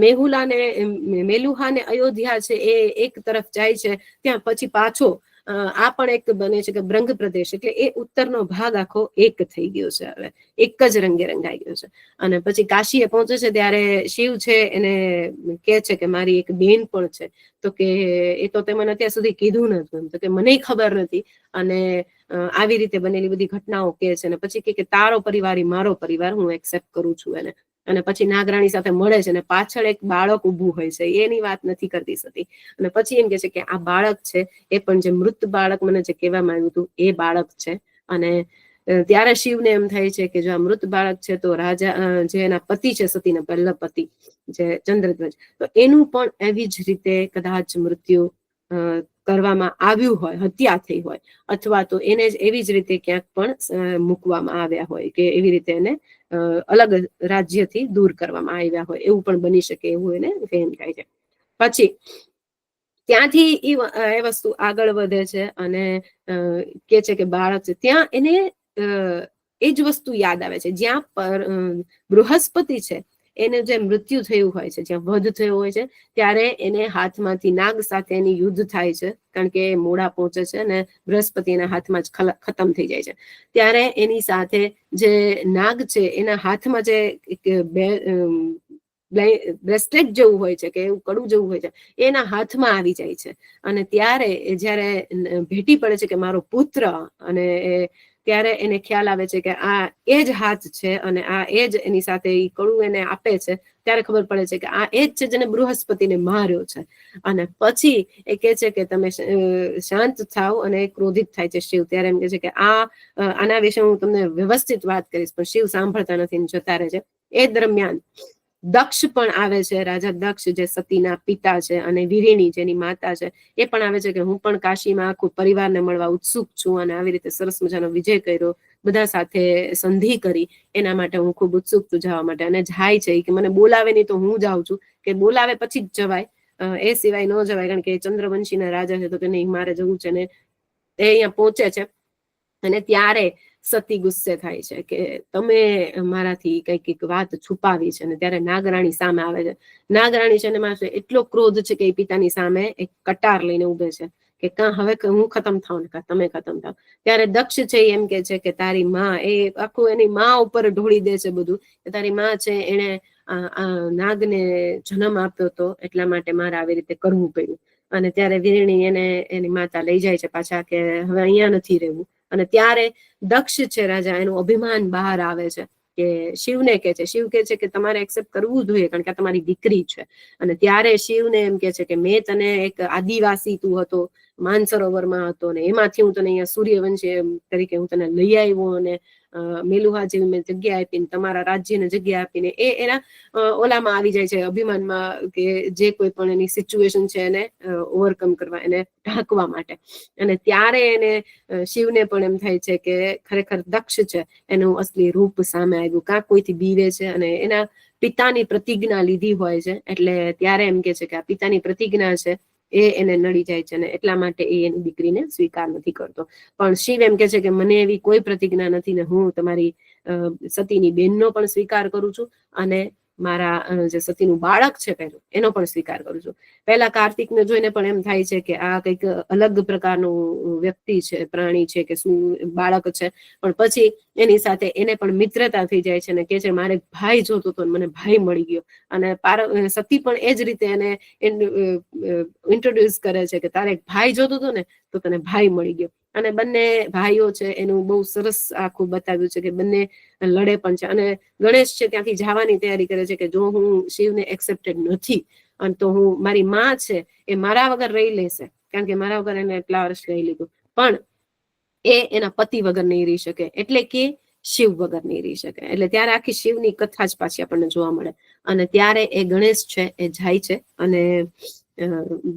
મેલુહા ને અયોધ્યા છે એ એક તરફ જાય છે, ત્યાં પછી પાછો આ પણ એક બને છે કે બ્રંગ પ્રદેશ, એટલે એ ઉત્તરનો ભાગ આખો એક થઈ ગયો છે, હવે એક જ રંગે રંગાઈ ગયો છે. અને પછી કાશીએ પહોંચે છે ત્યારે શિવ છે એને કે છે કે મારી એક બેન પણ છે. તો કે એ તો તે મને અત્યાર સુધી કીધું નથી. તો કે મને ખબર નથી. અને આવી રીતે બનેલી બધી ઘટનાઓ કે છે. અને પછી કે તારો પરિવાર મારો પરિવાર, હું એક્સેપ્ટ કરું છું એને. અને પછી નાગરાણી સાથે મળે છે અને પાછળ એક બાળક ઊભું હોય છે, એની વાત નથી કરતી સતી. અને પછી એમ કે છે કે આ બાળક છે એ પણ જે મૃત બાળક મને જે કહેવામાં આવ્યું હતું એ બાળક છે. અને ત્યારે શિવને એમ થાય છે કે જો આ મૃત બાળક છે તો રાજા જે એના પતિ છે, સતીના પહેલા પતિ જે ચંદ્રધ્વજ, તો એનું પણ એવી જ રીતે કદાચ મૃત્યુ કરવામાં આવ્યું હોય, હત્યા થઈ હોય, અથવા તો એને જ એવી જ રીતે ક્યાંક પણ મૂકવામાં આવ્યા હોય કે એવી રીતે એને અલગ રાજ્યથી દૂર કરવામાં આવ્યા હોય, એવું પણ બની શકે, એવું એને ફેમ થાય છે. પછી ત્યાંથી એ વસ્તુ આગળ વધે છે અને કે છે કે બાળક છે ત્યાં એને એ જ વસ્તુ યાદ આવે છે જ્યાં બૃહસ્પતિ છે એને જે મૃત્યુ થયું હોય છે, જ્યાં વધ થયો હોય છે, ત્યારે એને હાથમાંથી નાગ સાથે એની યુદ્ધ થાય છે, કારણ કે મોડા પહોંચે છે અને બૃહસ્પતિ એના હાથમાં જ ખતમ થઈ જાય છે. ત્યારે એની સાથે જે નાગ છે એના હાથમાં જે બ્રેસલેટ જેવું હોય છે કે એવું કડું જેવું હોય છે, એના હાથમાં આવી જાય છે. અને ત્યારે જયારે ભેટી પડે છે કે મારો પુત્ર, અને ત્યારે એને ખ્યાલ આવે છે કે આ એ જ હાથ છે અને આ એ જ એની સાથે એ કડું એને આપે છે. ત્યારે ખબર પડે છે કે આ એ જ છે જેને બૃહસ્પતિને માર્યો છે. અને પછી એ કે છે કે તમે શાંત થાવ, અને ક્રોધિત થાય છે શિવ. ત્યારે એમ કે છે કે આના વિશે હું તમને વ્યવસ્થિત વાત કરીશ, પણ શિવ સાંભળતા નથી, જતા રહે છે. એ દરમિયાન દક્ષ પણ આવે છે, રાજા દક્ષ જે સતીના પિતા છે, અને વિરિણી જેની માતા છે, એ પણ આવે છે કે હું પણ કાશીમાં આખું પરિવારને મળવા ઉત્સુક છું, અને આવી રીતે સરસ મજાનો વિજય કર્યો, બધા સાથે સંધિ કરી, એના માટે હું ખૂબ ઉત્સુક છું જવા માટે. અને જાય છે કે મને બોલાવે નહીં તો હું જાઉં છું, કે બોલાવે પછી જ જવાય, એ સિવાય ન જવાય, કારણ કે ચંદ્રવંશીના રાજા છે, તો કે નહીં મારે જવું છે. ને એ અહીંયા પહોંચે છે અને ત્યારે સતી ગુસ્સે થાય છે કે તમે મારાથી કઈક વાત છુપાવી છે. અને ત્યારે નાગરાણી સામે આવે છે. નાગરાણી છે ને માસે એટલો ક્રોધ છે કે એ પિતાની સામે એક કટાર લઈને ઉભે છે કે કાં હવે હું ખતમ થાવ ને કાં તમે ખતમ થાવ. ત્યારે દક્ષ છે એમ કે છે કે તારી માં, એ આખું એની માં ઉપર ઢોળી દે છે બધું, તારી માં છે એને નાગને જન્મ આપ્યો હતો, એટલા માટે મારે આવી રીતે કરવું પડ્યું. અને ત્યારે વીરણી એને એની માતા લઈ જાય છે પાછા, કે હવે અહીંયા નથી રહેવું. અને ત્યારે દક્ષ છે રાજા, એનું અભિમાન બહાર આવે છે કે શિવને કે છે, શિવ કે છે કે તમારે એક્સેપ્ટ કરવું જોઈએ, કારણ કે આ તમારી દીકરી છે. અને ત્યારે શિવને એમ કે છે કે મેં તને એક આદિવાસી તું હતો, માનસરોવરમાં હતો, ને એમાંથી હું તને અહીંયા સૂર્યવંશી તરીકે હું તને લઈ આવ્યો, અને મેલુહા જેવી મેં જગ્યા આપીને, તમારા રાજ્યને જગ્યા આપીને એ એના ઓલામાં આવી જાય છે, અભિમાનમાં, કે જે કોઈ પણ એની સિચ્યુએશન છે એને ઓવરકમ કરવા, એને ઢાંકવા માટે. અને ત્યારે એને શિવને પણ એમ થાય છે કે ખરેખર દક્ષ છે એનું અસલી રૂપ સામે આવ્યું, કાં કોઈથી બીવે છે અને એના પિતાની પ્રતિજ્ઞા લીધી હોય છે, એટલે ત્યારે એમ કે છે કે આ પિતાની પ્રતિજ્ઞા છે એ એને નડી જાય છે, અને એટલા માટે એ એની દીકરીને સ્વીકાર નથી કરતો. પણ શિવ એમ કે છે કે મને એવી કોઈ પ્રતિજ્ઞા નથી ને હું તમારી સતીની બેનનો પણ સ્વીકાર કરું છું, અને મારા જે સતીનું બાળક છે પેલું એનો પણ સ્વીકાર કરું છું. પહેલા કાર્તિકને જોઈને પણ એમ થાય છે કે આ કંઈક અલગ પ્રકારનું વ્યક્તિ છે, પ્રાણી છે, કે શું બાળક છે. પણ પછી એની સાથે એને પણ મિત્રતા થઈ જાય છે, અને કે છે મારે ભાઈ જોતો હતો મને ભાઈ મળી ગયો. અને સતી પણ એ જ રીતે એને ઇન્ટ્રોડ્યુસ કરે છે કે તારે એક ભાઈ જોતો હતો ને, તો તને ભાઈ મળી ગયો. અને બંને ભાઈઓ છે એનું બહુ સરસ આખું બતાવ્યું છે કે બંને લડે પણ છે. અને ગણેશ છે ત્યાંથી જવાની તૈયારી કરે છે કે જો હું શિવને એક્સેપ્ટેડ નથી, અને તો હું મારી માં છે એ મારા વગર રહી લેશે, કારણ કે મારા વગર એને એટલા વર્ષ રહી લીધું, પણ એ એના પતિ વગર નહીં રહી શકે, એટલે કે શિવ વગર નહીં રહી શકે. એટલે ત્યારે આખી શિવની કથા જ પાછી આપણને જોવા મળે. અને ત્યારે એ ગણેશ છે એ જાય છે અને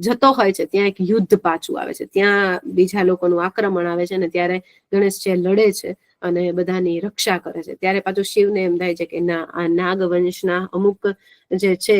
જતો હોય છે, ત્યાં એક યુદ્ધ પાછું આવે છે, ત્યાં બીજા લોકોનું આક્રમણ આવે છે, અને ત્યારે ગણેશ છે લડે છે અને બધાની રક્ષા કરે છે. ત્યારે પાછું શિવને એમ થાય છે કે ના, આ નાગ વંશના અમુક જે છે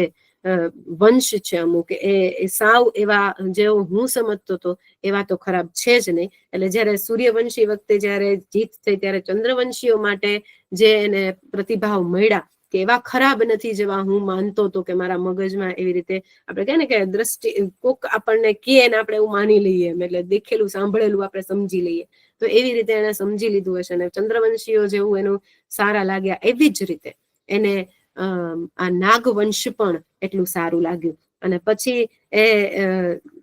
વંશ છે અમુક, એ સાવ એવા જેવો હું સમજતો હતો એવા તો ખરાબ છે જ નહીં. એટલે જયારે સૂર્યવંશી વખતે જયારે જીત થઈ, ત્યારે ચંદ્રવંશીઓ માટે જે એને પ્રતિભાવ મળ્યા કે એવા ખરાબ નથી જેવા હું માનતો હતો, કે મારા મગજમાં એવી રીતે આપણે કહે ને કે દ્રષ્ટિ કોક આપણને કહે ને આપણે એવું માની લઈએ, એટલે દેખેલું સાંભળેલું આપણે સમજી લઈએ. તો એવી રીતે એને સમજી લીધું હશે, અને ચંદ્રવંશીઓ જેવું એનું સારા લાગ્યા, એવી જ રીતે એને આ નાગવંશ પણ એટલું સારું લાગ્યું. અને પછી એ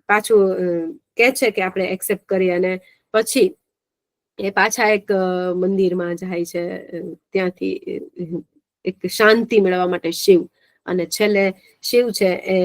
પાછું કે છે કે આપણે એક્સેપ્ટ કરીએ, અને પછી એ પાછા એક મંદિરમાં જાય છે, ત્યાંથી એક શાંતિ મેળવવા માટે શિવ. અને છેલ્લે શિવ છે એ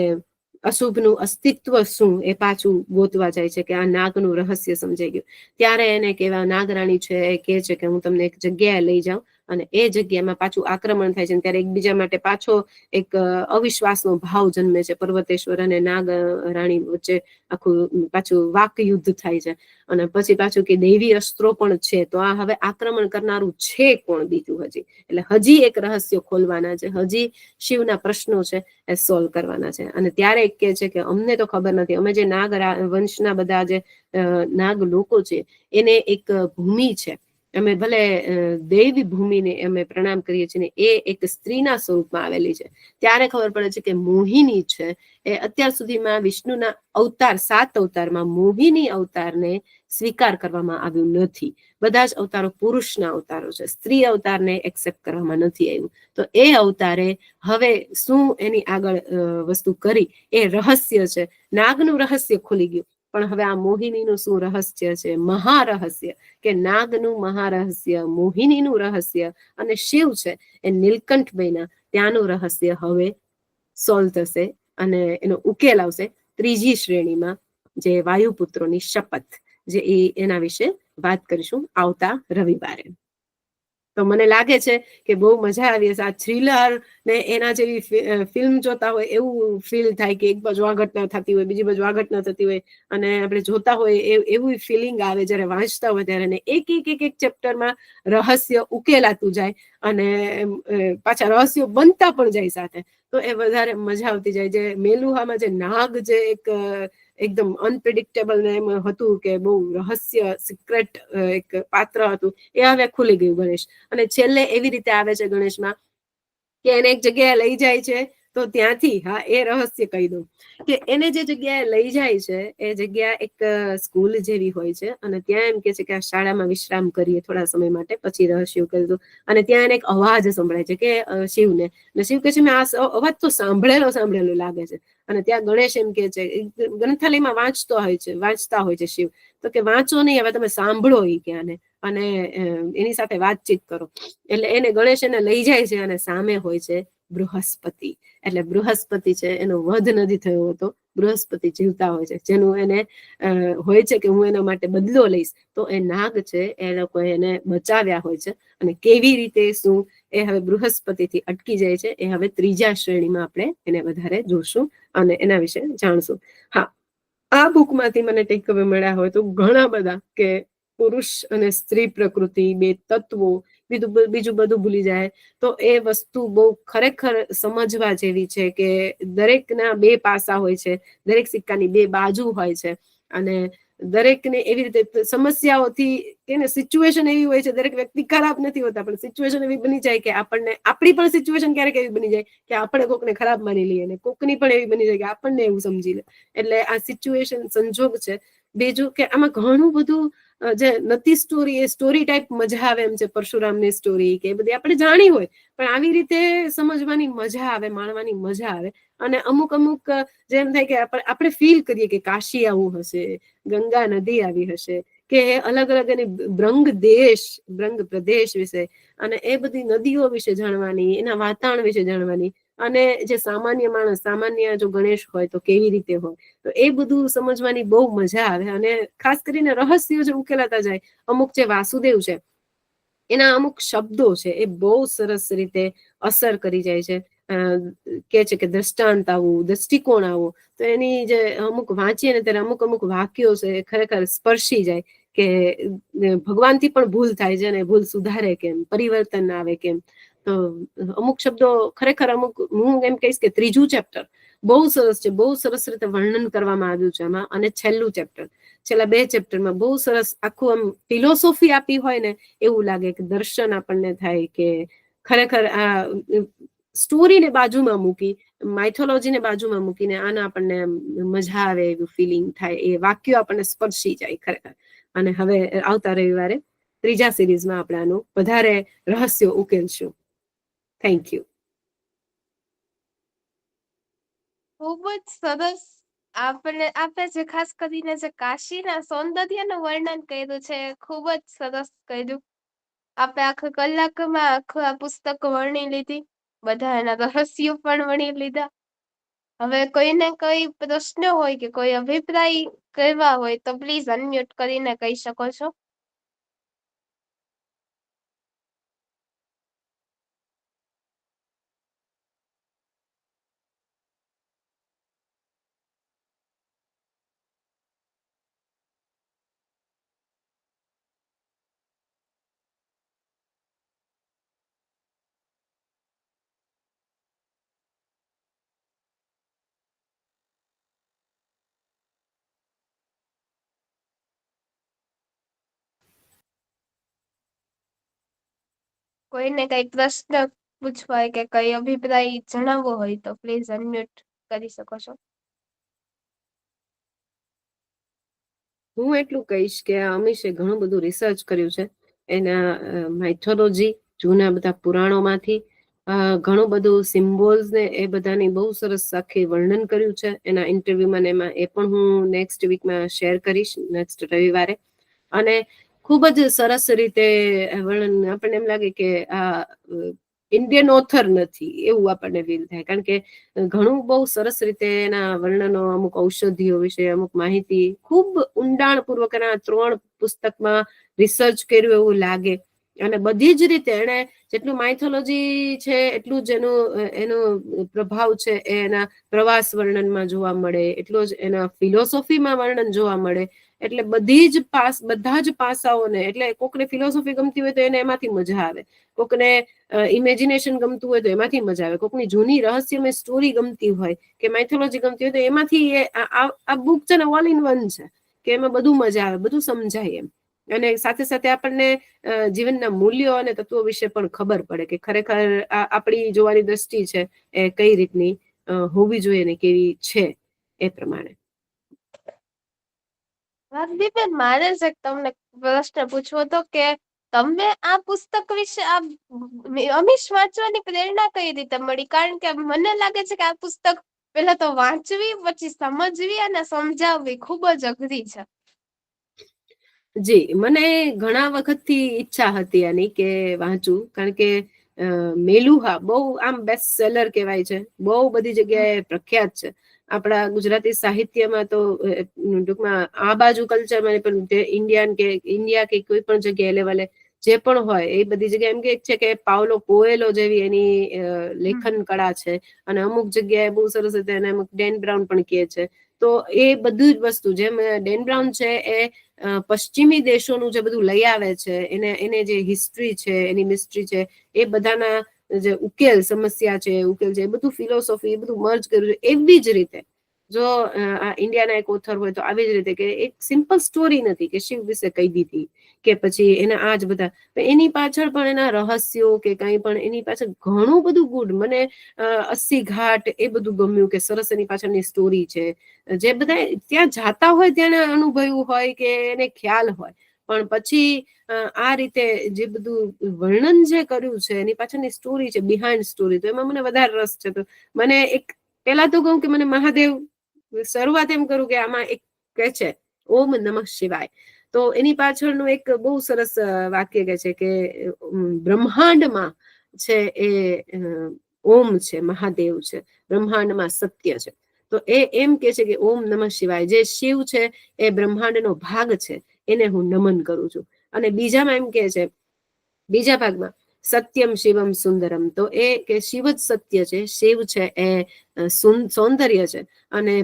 અશુભનું અસ્તિત્વ શું એ પાછું ગોતવા જાય છે, કે આ નાગનું રહસ્ય સમજાઈ ગયું. ત્યારે એને કેવા નાગરાણી છે એ કે છે કે હું તમને એક જગ્યાએ લઈ જાઉં, અને એ જગ્યામાં પાછું આક્રમણ થાય છે. ત્યારે એકબીજા માટે પાછો એક અવિશ્વાસનો ભાવ જન્મે છે. પર્વતેશ્વર અને નાગ રાણી વચ્ચે આખું પાછું વાક યુદ્ધ થાય છે. અને પછી પાછું કે દૈવી અસ્ત્રો પણ છે, તો આ હવે આક્રમણ કરનારું છે કોણ બીજું હજી. એટલે હજી એક રહસ્ય ખોલવાના છે, હજી શિવના પ્રશ્નો છે એ સોલ્વ કરવાના છે. અને ત્યારે એક કે છે કે અમને તો ખબર નથી, અમે જે નાગ વંશના બધા જે નાગ લોકો છે એને એક ભૂમિ છે, અમે ભલે દૈવી ભૂમિને અમે પ્રણામ કરીએ છીએ, એ એક સ્ત્રીના સ્વરૂપમાં આવેલી છે. ત્યારે ખબર પડે છે કે મોહિની છે એ અત્યાર સુધીમાં વિષ્ણુના અવતાર 7 અવતારમાં મોહિની અવતારને સ્વીકાર કરવામાં આવ્યું નથી. બધા જ અવતારો પુરુષના અવતારો છે, સ્ત્રી અવતારને એક્સેપ્ટ કરવામાં નથી આવ્યું. તો એ અવતારે હવે શું એની આગળ વસ્તુ કરી એ રહસ્ય છે. નાગનું રહસ્ય ખુલી ગયું, પણ હવે આ મોહિનીનું શું રહસ્ય છે, મહારહસ્ય, કે નાગનું મહારહસ્ય, મોહિનીનું રહસ્ય, અને શિવ છે એ નીલકંઠ બન્યા ત્યાંનું રહસ્ય હવે સોલ્વ થશે, અને એનો ઉકેલ આવશે ત્રીજી શ્રેણીમાં, જે વાયુપુત્રોની શપથ, જે એના વિશે વાત કરીશું આવતા રવિવારે. તો મને લાગે છે કે બહુ મજા આવી હશે. આ થ્રિલર ને એના જેવી ફિલ્મ જોતા હોય એવું ફીલ થાય, કે એક બાજુ આ ઘટના થતી હોય, બીજી બાજુ આ ઘટના થતી હોય, અને આપણે જોતા હોય એવું ફિલિંગ આવે જયારે વાંચતા હોય ત્યારે. ને એક ચેપ્ટરમાં રહસ્ય ઉકેલાતું જાય, અને પાછા રહસ્યો બનતા પણ જાય સાથે, તો એ વધારે મજા આવતી જાય. જે મેલુહામાં જે નાગ જે એકદમ અનપ્રિડિક્ટેબલ ને એમ હતું, કે બહુ રહસ્ય સિક્રેટ એક પાત્ર હતું, એ હવે ખુલી ગયું ગણેશ. અને છેલ્લે એવી રીતે આવે છે ગણેશમાં, કે એને એક જગ્યાએ લઈ જાય છે, તો ત્યાંથી હા એ રહસ્ય કહી દઉં, કે એને જે જગ્યાએ લઈ જાય છે એ જગ્યા એક સ્કૂલ જેવી હોય છે, અને ત્યાં એમ કે છે કે આ શાળામાં વિશ્રામ કરીએ થોડા સમય માટે, પછી રહસ્ય કરી દઉં. અને ત્યાં એને એક અવાજ સંભળાય છે, કે શિવને, શિવ કે છે મેં આ અવાજ તો સાંભળેલો લાગે છે. અને ત્યાં ગણેશ એમ કે છે, ગ્રંથાલયમાં વાંચતા હોય છે શિવ, તો કે વાંચો નહીં, હવે તમે સાંભળો એ ક્યાંને, અને એની સાથે વાતચીત કરો. એટલે એને ગણેશ એને લઈ જાય છે, અને સામે હોય છે બૃહસ્પતિ. એટલે બૃહસ્પતિ છે એનો વધ નથી થયો હતો, બૃહસ્પતિ જીવતા હોય છે, જેનું એને હોય છે કે હું એના માટે બદલો લઈશ. તો એ નાગ છે એ લોકો એને બચાવ્યા હોય છે, અને કેવી રીતે શું એ હવે બૃહસ્પતિથી અટકી જાય છે એ હવે ત્રીજા શ્રેણીમાં આપણે એને વધારે જોશું અને એના વિશે જાણશું. હા, આ બુકમાંથી મને ટેકઅવે મળ્યા હોય તો ઘણા બધા, કે પુરુષ અને સ્ત્રી પ્રકૃતિ, બે તત્વો, બીજું બધું ભૂલી જાય. તો એ વસ્તુ બહુ ખરેખર સમજવા જેવી છે કે દરેકના બે પાસા હોય છે, દરેક સિક્કાની બે બાજુ હોય છે, અને દરેકને એવી રીતે સમસ્યાઓથી એને સિચ્યુએશન એવી હોય છે, દરેક વ્યક્તિ ખરાબ નથી હોતા, પણ સિચ્યુએશન એવી બની જાય કે આપણને, આપણી પણ સિચ્યુએશન ક્યારેક એવી બની જાય કે આપણે કોકને ખરાબ માની લઈએ, અને કોકની પણ એવી બની જાય કે આપણને એવું સમજી લે. એટલે આ સિચ્યુએશન સંજોગ છે. બીજું કે આમાં ઘણું બધું જે નથી સ્ટોરી, એ સ્ટોરી ટાઈપ મજા આવે એમ છે. પરશુરામની સ્ટોરી કે એ બધી આપણે જાણી હોય, પણ આવી રીતે સમજવાની મજા આવે, માણવાની મજા આવે. અને અમુક જેમ થાય કે આપણે ફીલ કરીએ કે કાશી આવું હશે, ગંગા નદી આવી હશે, કે અલગ અલગ એની બ્રંગ પ્રદેશ વિશે, અને એ બધી નદીઓ વિશે જાણવાની, એના વાતાવરણ વિશે જાણવાની, અને જે સામાન્ય માણસ, સામાન્ય જો ગણેશ હોય તો કેવી રીતે હોય, તો એ બધું સમજવાની બહુ મજા આવે. અને ખાસ કરીને રહસ્યો જે ઉકેલાતા જાય, અમુક જે વાસુદેવ છે એના અમુક શબ્દો છે એ બહુ સરસ રીતે અસર કરી જાય છે. કે છે કે દ્રષ્ટાંત આવું, દ્રષ્ટિકોણ આવો, તો એની જે અમુક વાંચીએ ને ત્યારે અમુક વાક્યો છે એ ખરેખર સ્પર્શી જાય કે ભગવાનથી પણ ભૂલ થાય છે, ને ભૂલ સુધારે કેમ, પરિવર્તન આવે કેમ. તો અમુક શબ્દો ખરેખર હું એમ કહીશ કે ત્રીજું ચેપ્ટર બહુ સરસ છે, બહુ સરસ રીતે વર્ણન કરવામાં આવ્યું છે એમાં. અને છેલ્લું ચેપ્ટર, છેલ્લા 2 ચેપ્ટરમાં બહુ સરસ આખું આમ ફિલોસોફી આપી હોય ને એવું લાગે, કે દર્શન આપણને થાય કે ખરેખર આ સ્ટોરીને બાજુમાં મૂકી, માઇથોલોજીને બાજુમાં મૂકીને આના આપણને મજા આવે એવું ફિલિંગ થાય, એ વાક્યો આપણને સ્પર્શી જાય ખરેખર. અને હવે આવતા રવિવારે ત્રીજા સિરીઝમાં આપણે આનું વધારે રહસ્યો ઉકેલશું. Thank you. ખૂબ જ સરસ. આપણે જે ખાસ કરીને જે કાશીના સૌંદર્યનું વર્ણન કર્યું છે, ખૂબ જ સરસ કર્યું. આપણે આખા કલાકમાં આખું આ પુસ્તક વણી લીધી, બધા એના રહસ્યો પણ વણી લીધા. હવે કોઈને કોઈ પ્રશ્ન હોય કે કોઈ અભિપ્રાય કરવા હોય તો પ્લીઝ અનમ્યુટ કરીને કહી શકો છો. કોઈને કઈ પ્રશ્ન પૂછવા હોય કે કઈ અભિપ્રાય જણાવવો હોય તો પ્લીઝ અનમ્યુટ કરી શકો છો. હું એટલું કહીશ કે અમીશે ઘણું બધું રિસર્ચ કર્યું છે, એના માઇથોલોજી, જૂના બધા પુરાણોમાંથી ઘણું બધું સિમ્બોલ્સ ને એ બધાની બહુ સરસ આખી વર્ણન કર્યું છે એના ઇન્ટરવ્યુમાં. એમાં એ પણ હું નેક્સ્ટ વીકમાં શેર કરીશ, નેક્સ્ટ રવિવારે. અને ખૂબ જ સરસ રીતે વર્ણન, આપણને એમ લાગે કે આ ઇન્ડિયન ઓથર નથી એવું આપણને ફીલ થાય, કારણ કે ઘણું બહુ સરસ રીતે એના વર્ણનો, અમુક ઔષધિઓ વિશે અમુક માહિતી ખૂબ ઊંડાણપૂર્વક એના 3 પુસ્તકમાં રિસર્ચ કર્યું એવું લાગે. અને બધી જ રીતે એને જેટલું માઇથોલોજી છે એટલું જ એનો પ્રભાવ છે એના પ્રવાસ વર્ણનમાં જોવા મળે, એટલો જ એના ફિલોસોફીમાં વર્ણન જોવા મળે. એટલે બધા જ પાસાઓને, એટલે કોકને ફિલોસોફી ગમતી હોય તો એને એમાંથી મજા આવે, કોકને ઇમેજિનેશન ગમતું હોય તો એમાંથી મજા આવે, કોકની જૂની રહસ્યમય સ્ટોરી ગમતી હોય કે માઇથોલોજી ગમતી હોય તો એમાંથી આ બુક છે ને ઓલ ઇન વન છે, કે એમાં બધું મજા આવે, બધું સમજાય એમ. અને સાથે સાથે આપણને જીવનના મૂલ્યો અને તત્વો વિશે પણ ખબર પડે કે ખરેખર આપણી જોવાની દ્રષ્ટિ છે એ કઈ રીતની હોવી જોઈએ ને કેવી છે એ પ્રમાણે. વાગ્દીબેન, મારે જ એક તમને પ્રશ્ન પૂછવો હતો કે તમને આ પુસ્તક વિશે આ અમીશ વાંચવાની પ્રેરણા કઈ રીતે મળી? કારણ કે મને લાગે છે કે આ પુસ્તક પેલા તો વાંચવી, પછી સમજવી અને સમજાવવી ખૂબ જ અઘરી છે. જી, મને ઘણા વખતથી ઈચ્છા હતી આની કે વાંચું, કારણ કે મેલુહા બહુ આમ બેસ્ટ સેલર કહેવાય છે, બહુ બધી જગ્યાએ પ્રખ્યાત છે. આપણા ગુજરાતી સાહિત્યમાં તો ટૂંકમાં આ બાજુ કલ્ચરમાં પણ ઇન્ડિયા કે કોઈ પણ જગ્યાએ લેવલે જે પણ હોય એ બધી જગ્યાએ એમ કે છે કે પાવલો કોએલો જેવી એની લેખન કળા છે. અને અમુક જગ્યાએ બહુ સરસ રીતે એને અમુક ડેન બ્રાઉન પણ કહે છે. તો એ બધું જ વસ્તુ જેમ ડેન બ્રાઉન છે એ પશ્ચિમી દેશોનું જે બધું લઈ આવે છે, એને જે હિસ્ટ્રી છે, એની મિસ્ટ્રી છે, એ બધાના જે ઉકેલ સમસ્યા છે, ઉકેલ છે, એ બધું ફિલોસોફી એ બધું મર્જ કર્યું છે. એવી જ રીતે જો ઇન્ડિયાના એક ઓથર હોય તો આવી જ રીતે કે એક સિમ્પલ સ્ટોરી નથી કે શિવ વિશે કહી દીધી કે પછી એના આ જ બધા, એની પાછળ પણ એના રહસ્યો કે કઈ પણ એની પાછળ ઘણું બધું ગુડ. મને 80 ઘાટ એ બધું ગમ્યું કે સરસ એની પાછળની સ્ટોરી છે. જે બધા ત્યાં જાતા હોય ત્યાં અનુભવ્યું હોય કે એને ખ્યાલ હોય, પણ પછી આ રીતે જે બધું વર્ણન જે કર્યું છે એની પાછળની સ્ટોરી છે, બિહાઇન્ડ સ્ટોરી, તો એમાં મને વધારે રસ છે. તો મને એક પેલા તો કહું કે મને મહાદેવ શરૂઆત એમ કરું કે આમાં એક કે છે ઓમ નમઃ શિવાય, તો એની પાછળનું એક બહુ સરસ વાક્ય કે છે કે બ્રહ્માંડમાં છે એ ઓમ છે, મહાદેવ છે, બ્રહ્માંડમાં સત્ય છે. તો એ એમ કે છે કે ઓમ નમઃ શિવાય, જે શિવ છે એ બ્રહ્માંડનો ભાગ છે, એને હું નમન કરું છું. અને બીજામાં એમ કે છે, બીજા ભાગમાં સત્યમ શિવમ સુંદરમ, તો એ કે શિવ જ સત્ય છે, શિવ છે એ સૌંદર્ય છે, અને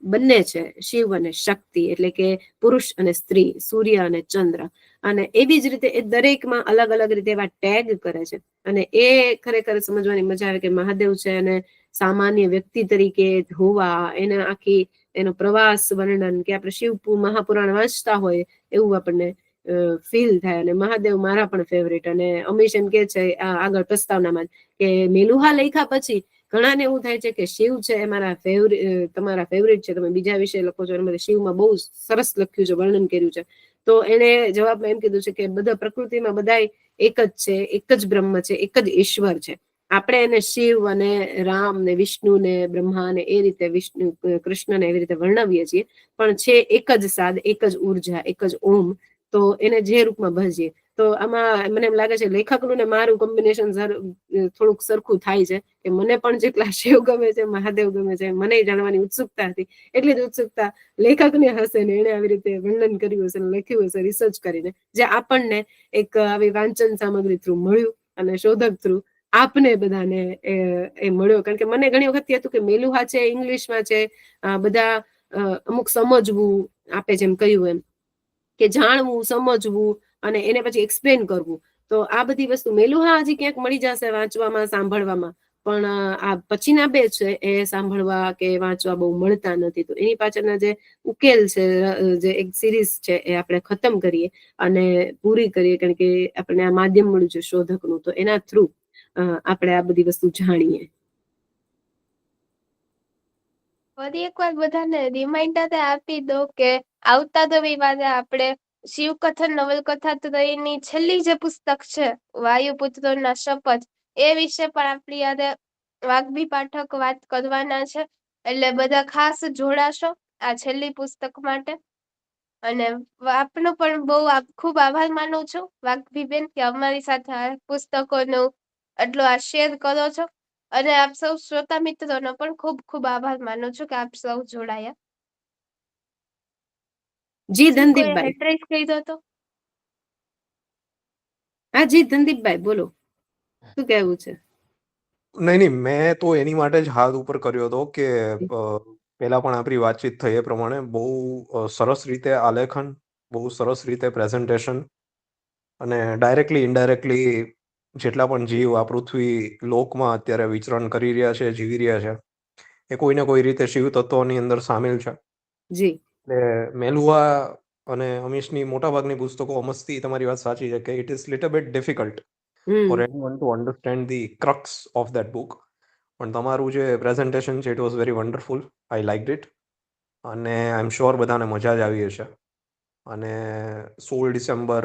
બંને છે શિવ અને શક્તિ, એટલે કે પુરુષ અને સ્ત્રી, સૂર્ય અને ચંદ્ર. અને એવી જ રીતે એ દરેકમાં અલગ અલગ રીતે એવા ટેગ કરે છે. અને એ ખરેખર સમજવાની મજા આવે કે મહાદેવ છે અને સામાન્ય વ્યક્તિ તરીકે હોવા, એને આખી એનો પ્રવાસ વર્ણન કે આપણે શિવ મહાપુરાણ વાંચતા હોય એવું આપણને ફીલ થાય. અને મહાદેવ મારા પણ ફેવરેટ. અને અમીશ એમ કે છે આગળ પ્રસ્તાવનામાં કે મેલુહા લખ્યા પછી ઘણાને એવું થાય છે કે શિવ છે એ મારા તમારા ફેવરેટ છે, તમે બીજા વિશે લખો છો, શિવમાં બહુ સરસ લખ્યું છે, વર્ણન કર્યું છે. તો એને જવાબમાં એમ કીધું છે કે બધા પ્રકૃતિમાં બધા એક જ છે, એક જ બ્રહ્મ છે, એક જ ઈશ્વર છે. આપણે એને શિવ અને રામ ને વિષ્ણુ ને બ્રહ્મા ને એ રીતે વિષ્ણુ કૃષ્ણને એવી રીતે વર્ણવીએ છીએ, પણ છે એક જ સાદ, એક જ ઉર્જા, એક જ ઓમ. તો એને જે રૂપમાં ભજીએ. તો આમાં મને એમ લાગે છે લેખકનું ને મારું કોમ્બિનેશન થોડુંક સરખું થાય છે કે મને પણ જેટલા શિવ ગમે છે, મહાદેવ ગમે છે, મને જાણવાની ઉત્સુકતા હતી એટલી જ ઉત્સુકતા લેખકને હશે ને એને આવી રીતે વર્ણન કર્યું હશે, લખ્યું હશે રિસર્ચ કરીને, જે આપણને એક આવી વાંચન સામગ્રી થ્રુ મળ્યું અને શોધક થ્રુ આપને બધાને એ મળ્યો. કારણ કે મને ઘણી વખત હતું કે મેલુહા છે ઇંગ્લિશમાં છે, બધા અમુક સમજવું, આપે જેમ કહ્યું એમ કે જાણવું, સમજવું અને એને પછી એક્સપ્લેન કરવું. તો આ બધી વસ્તુ મેલુહા હજી ક્યાંક મળી જશે વાંચવામાં, સાંભળવામાં, પણ આ પછીના બે છે એ સાંભળવા કે વાંચવા બહુ મળતા નથી. તો એની પાછળના જે ઉકેલ છે, જે એક સિરીઝ છે, એ આપણે ખતમ કરીએ અને પૂરી કરીએ, કારણ કે આપણે આ માધ્યમ મળ્યું છે શોધકનું, તો એના થ્રુ આપણે આ બધી વસ્તુ જાણીએ. ફરી એકવાર બધાને રિમાઇન્ડર આપી દો કે આવતા રવિવારે આપણે શિવકથન નવલકથા ત્રયની છેલ્લી જે પુસ્તક છે, વાયુપુત્રોના શપથ, એ વિશે પણ આપણી યારે વાગ્મી પાઠક વાત કરવાના છે. એટલે બધા ખાસ જોડાશો આ છેલ્લી પુસ્તક માટે. અને આપનો પણ બહુ ખૂબ આભાર માનું છું વાઘભીબેન કે અમારી સાથે આ પુસ્તકોનું આટલો આ શેર કરો છો. અને આપ સૌ શ્રોતા મિત્રોનો પણ ખૂબ ખૂબ આભાર માનું છું કે આપ સૌ જોડાયા. જી બીજું કોઈ ધનદીપભાઈ. હેડરાઈસ કહી દો તો. હા જી ધનદીપભાઈ, બોલો શું કહેવું છે? નહીં, મેં તો એની માટે જ હાથ ઉપર કર્યો હતો કે પહેલા પણ આપણી વાતચીત થઈ એ પ્રમાણે બહુ સરસ રીતે આલેખન, બહુ સરસ રીતે પ્રેઝન્ટેશન, અને ડાયરેક્ટલી ઇનડાયરેક્ટલી જેટલા પણ જીવ આ પૃથ્વી લોકમાં અત્યારે વિચરણ કરી રહ્યા છે, જીવી રહ્યા છે, એ કોઈને કોઈ રીતે શિવ તત્વોની અંદર સામેલ છે. જી. એટલે મેલુહા અને અમીશની મોટાભાગની પુસ્તકો, મસ્તી તમારી વાત સાચી છે કે it is little bit difficult for anyone to understand the crux of that book. પણ તમારું જે પ્રેઝન્ટેશન છે it was very wonderful, I લાઇક્ડ it. અને આઈ એમ શ્યોર બધાને મજા જ આવી હશે. અને 16 ડિસેમ્બર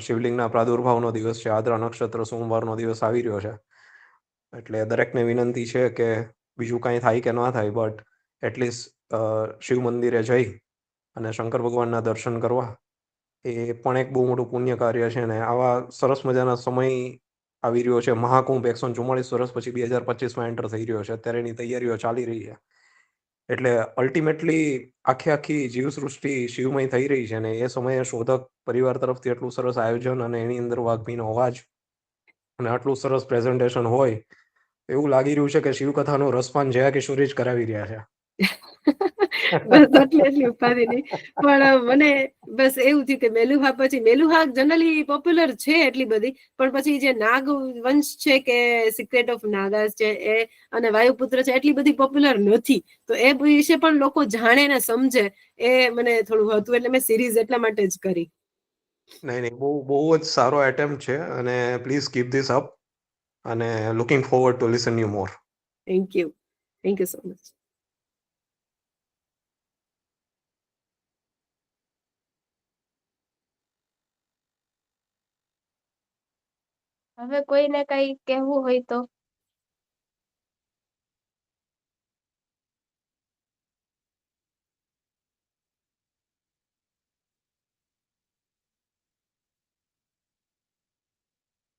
શિવલિંગના પ્રાદુર્ભાવનો દિવસ છે, આદ્રા નક્ષત્ર સોમવારનો દિવસ આવી રહ્યો છે. એટલે દરેકને વિનંતી છે કે બીજું કાંઈ થાય કે ના થાય, બટ એટલીસ્ટ શિવ મંદિરે જઈ અને શંકર ભગવાનના દર્શન કરવા એ પણ એક બહુ મોટું પુણ્ય કાર્ય છે. ને આવા સરસ મજાના સમય આવી રહ્યો છે. મહાકુંભ 144 વર્ષ પછી 2025માં એન્ટર થઈ રહ્યો છે. અત્યારે એની તૈયારીઓ ચાલી રહી છે. એટલે અલ્ટિમેટલી આખી જીવસૃષ્ટિ શિવમય થઈ રહી છે, ને એ સમયે શોધક પરિવાર તરફથી એટલું સરસ આયોજન અને એની અંદર વાઘમીનો અવાજ અને આટલું સરસ પ્રેઝન્ટેશન હોય, એવું લાગી રહ્યું છે કે શિવકથાનો રસપાન જયા કિશોરી જ કરાવી રહ્યા છે. બસ એટલી ઉપાધિ નહીં, પણ મને બસ એવું થયું કે મેલુહા પછી, મેલુહા જનરલી પોપ્યુલર છે એટલી બધી, પણ પછી જે નાગ વંશ છે કે સિક્રેટ ઓફ નાગાસ છે એ અને વાયુપુત્ર છે એટલી બધી પોપ્યુલર નથી. તો એ વિશે પણ લોકો જાણે ને સમજે એ મને થોડું હતું, એટલે મેં સિરીઝ એટલા માટે જ કરી. નહીં, બહુ જ સારો એટેમ્પ્ટ છે, અને પ્લીઝ કીપ ધીસ અપ, અને looking forward to listen you more. Thank you so much. હવે કોઈને કઈ કહેવું હોય તો?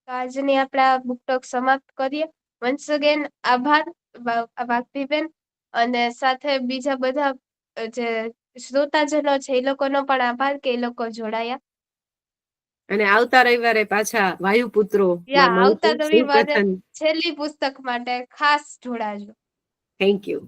આજની આપણા બુક ટોક સમાપ્ત કરીએ. વન્સ અગેન આભાર વાઘભીબેન, અને સાથે બીજા બધા જે શ્રોતાજનો છે એ લોકોનો પણ આભાર કે એ લોકો જોડાયા. અને આવતા રવિવારે પાછા વાયુપુત્રો આવતા રવિવારે છેલ્લી પુસ્તક માટે ખાસ જોડાજો. Thank you.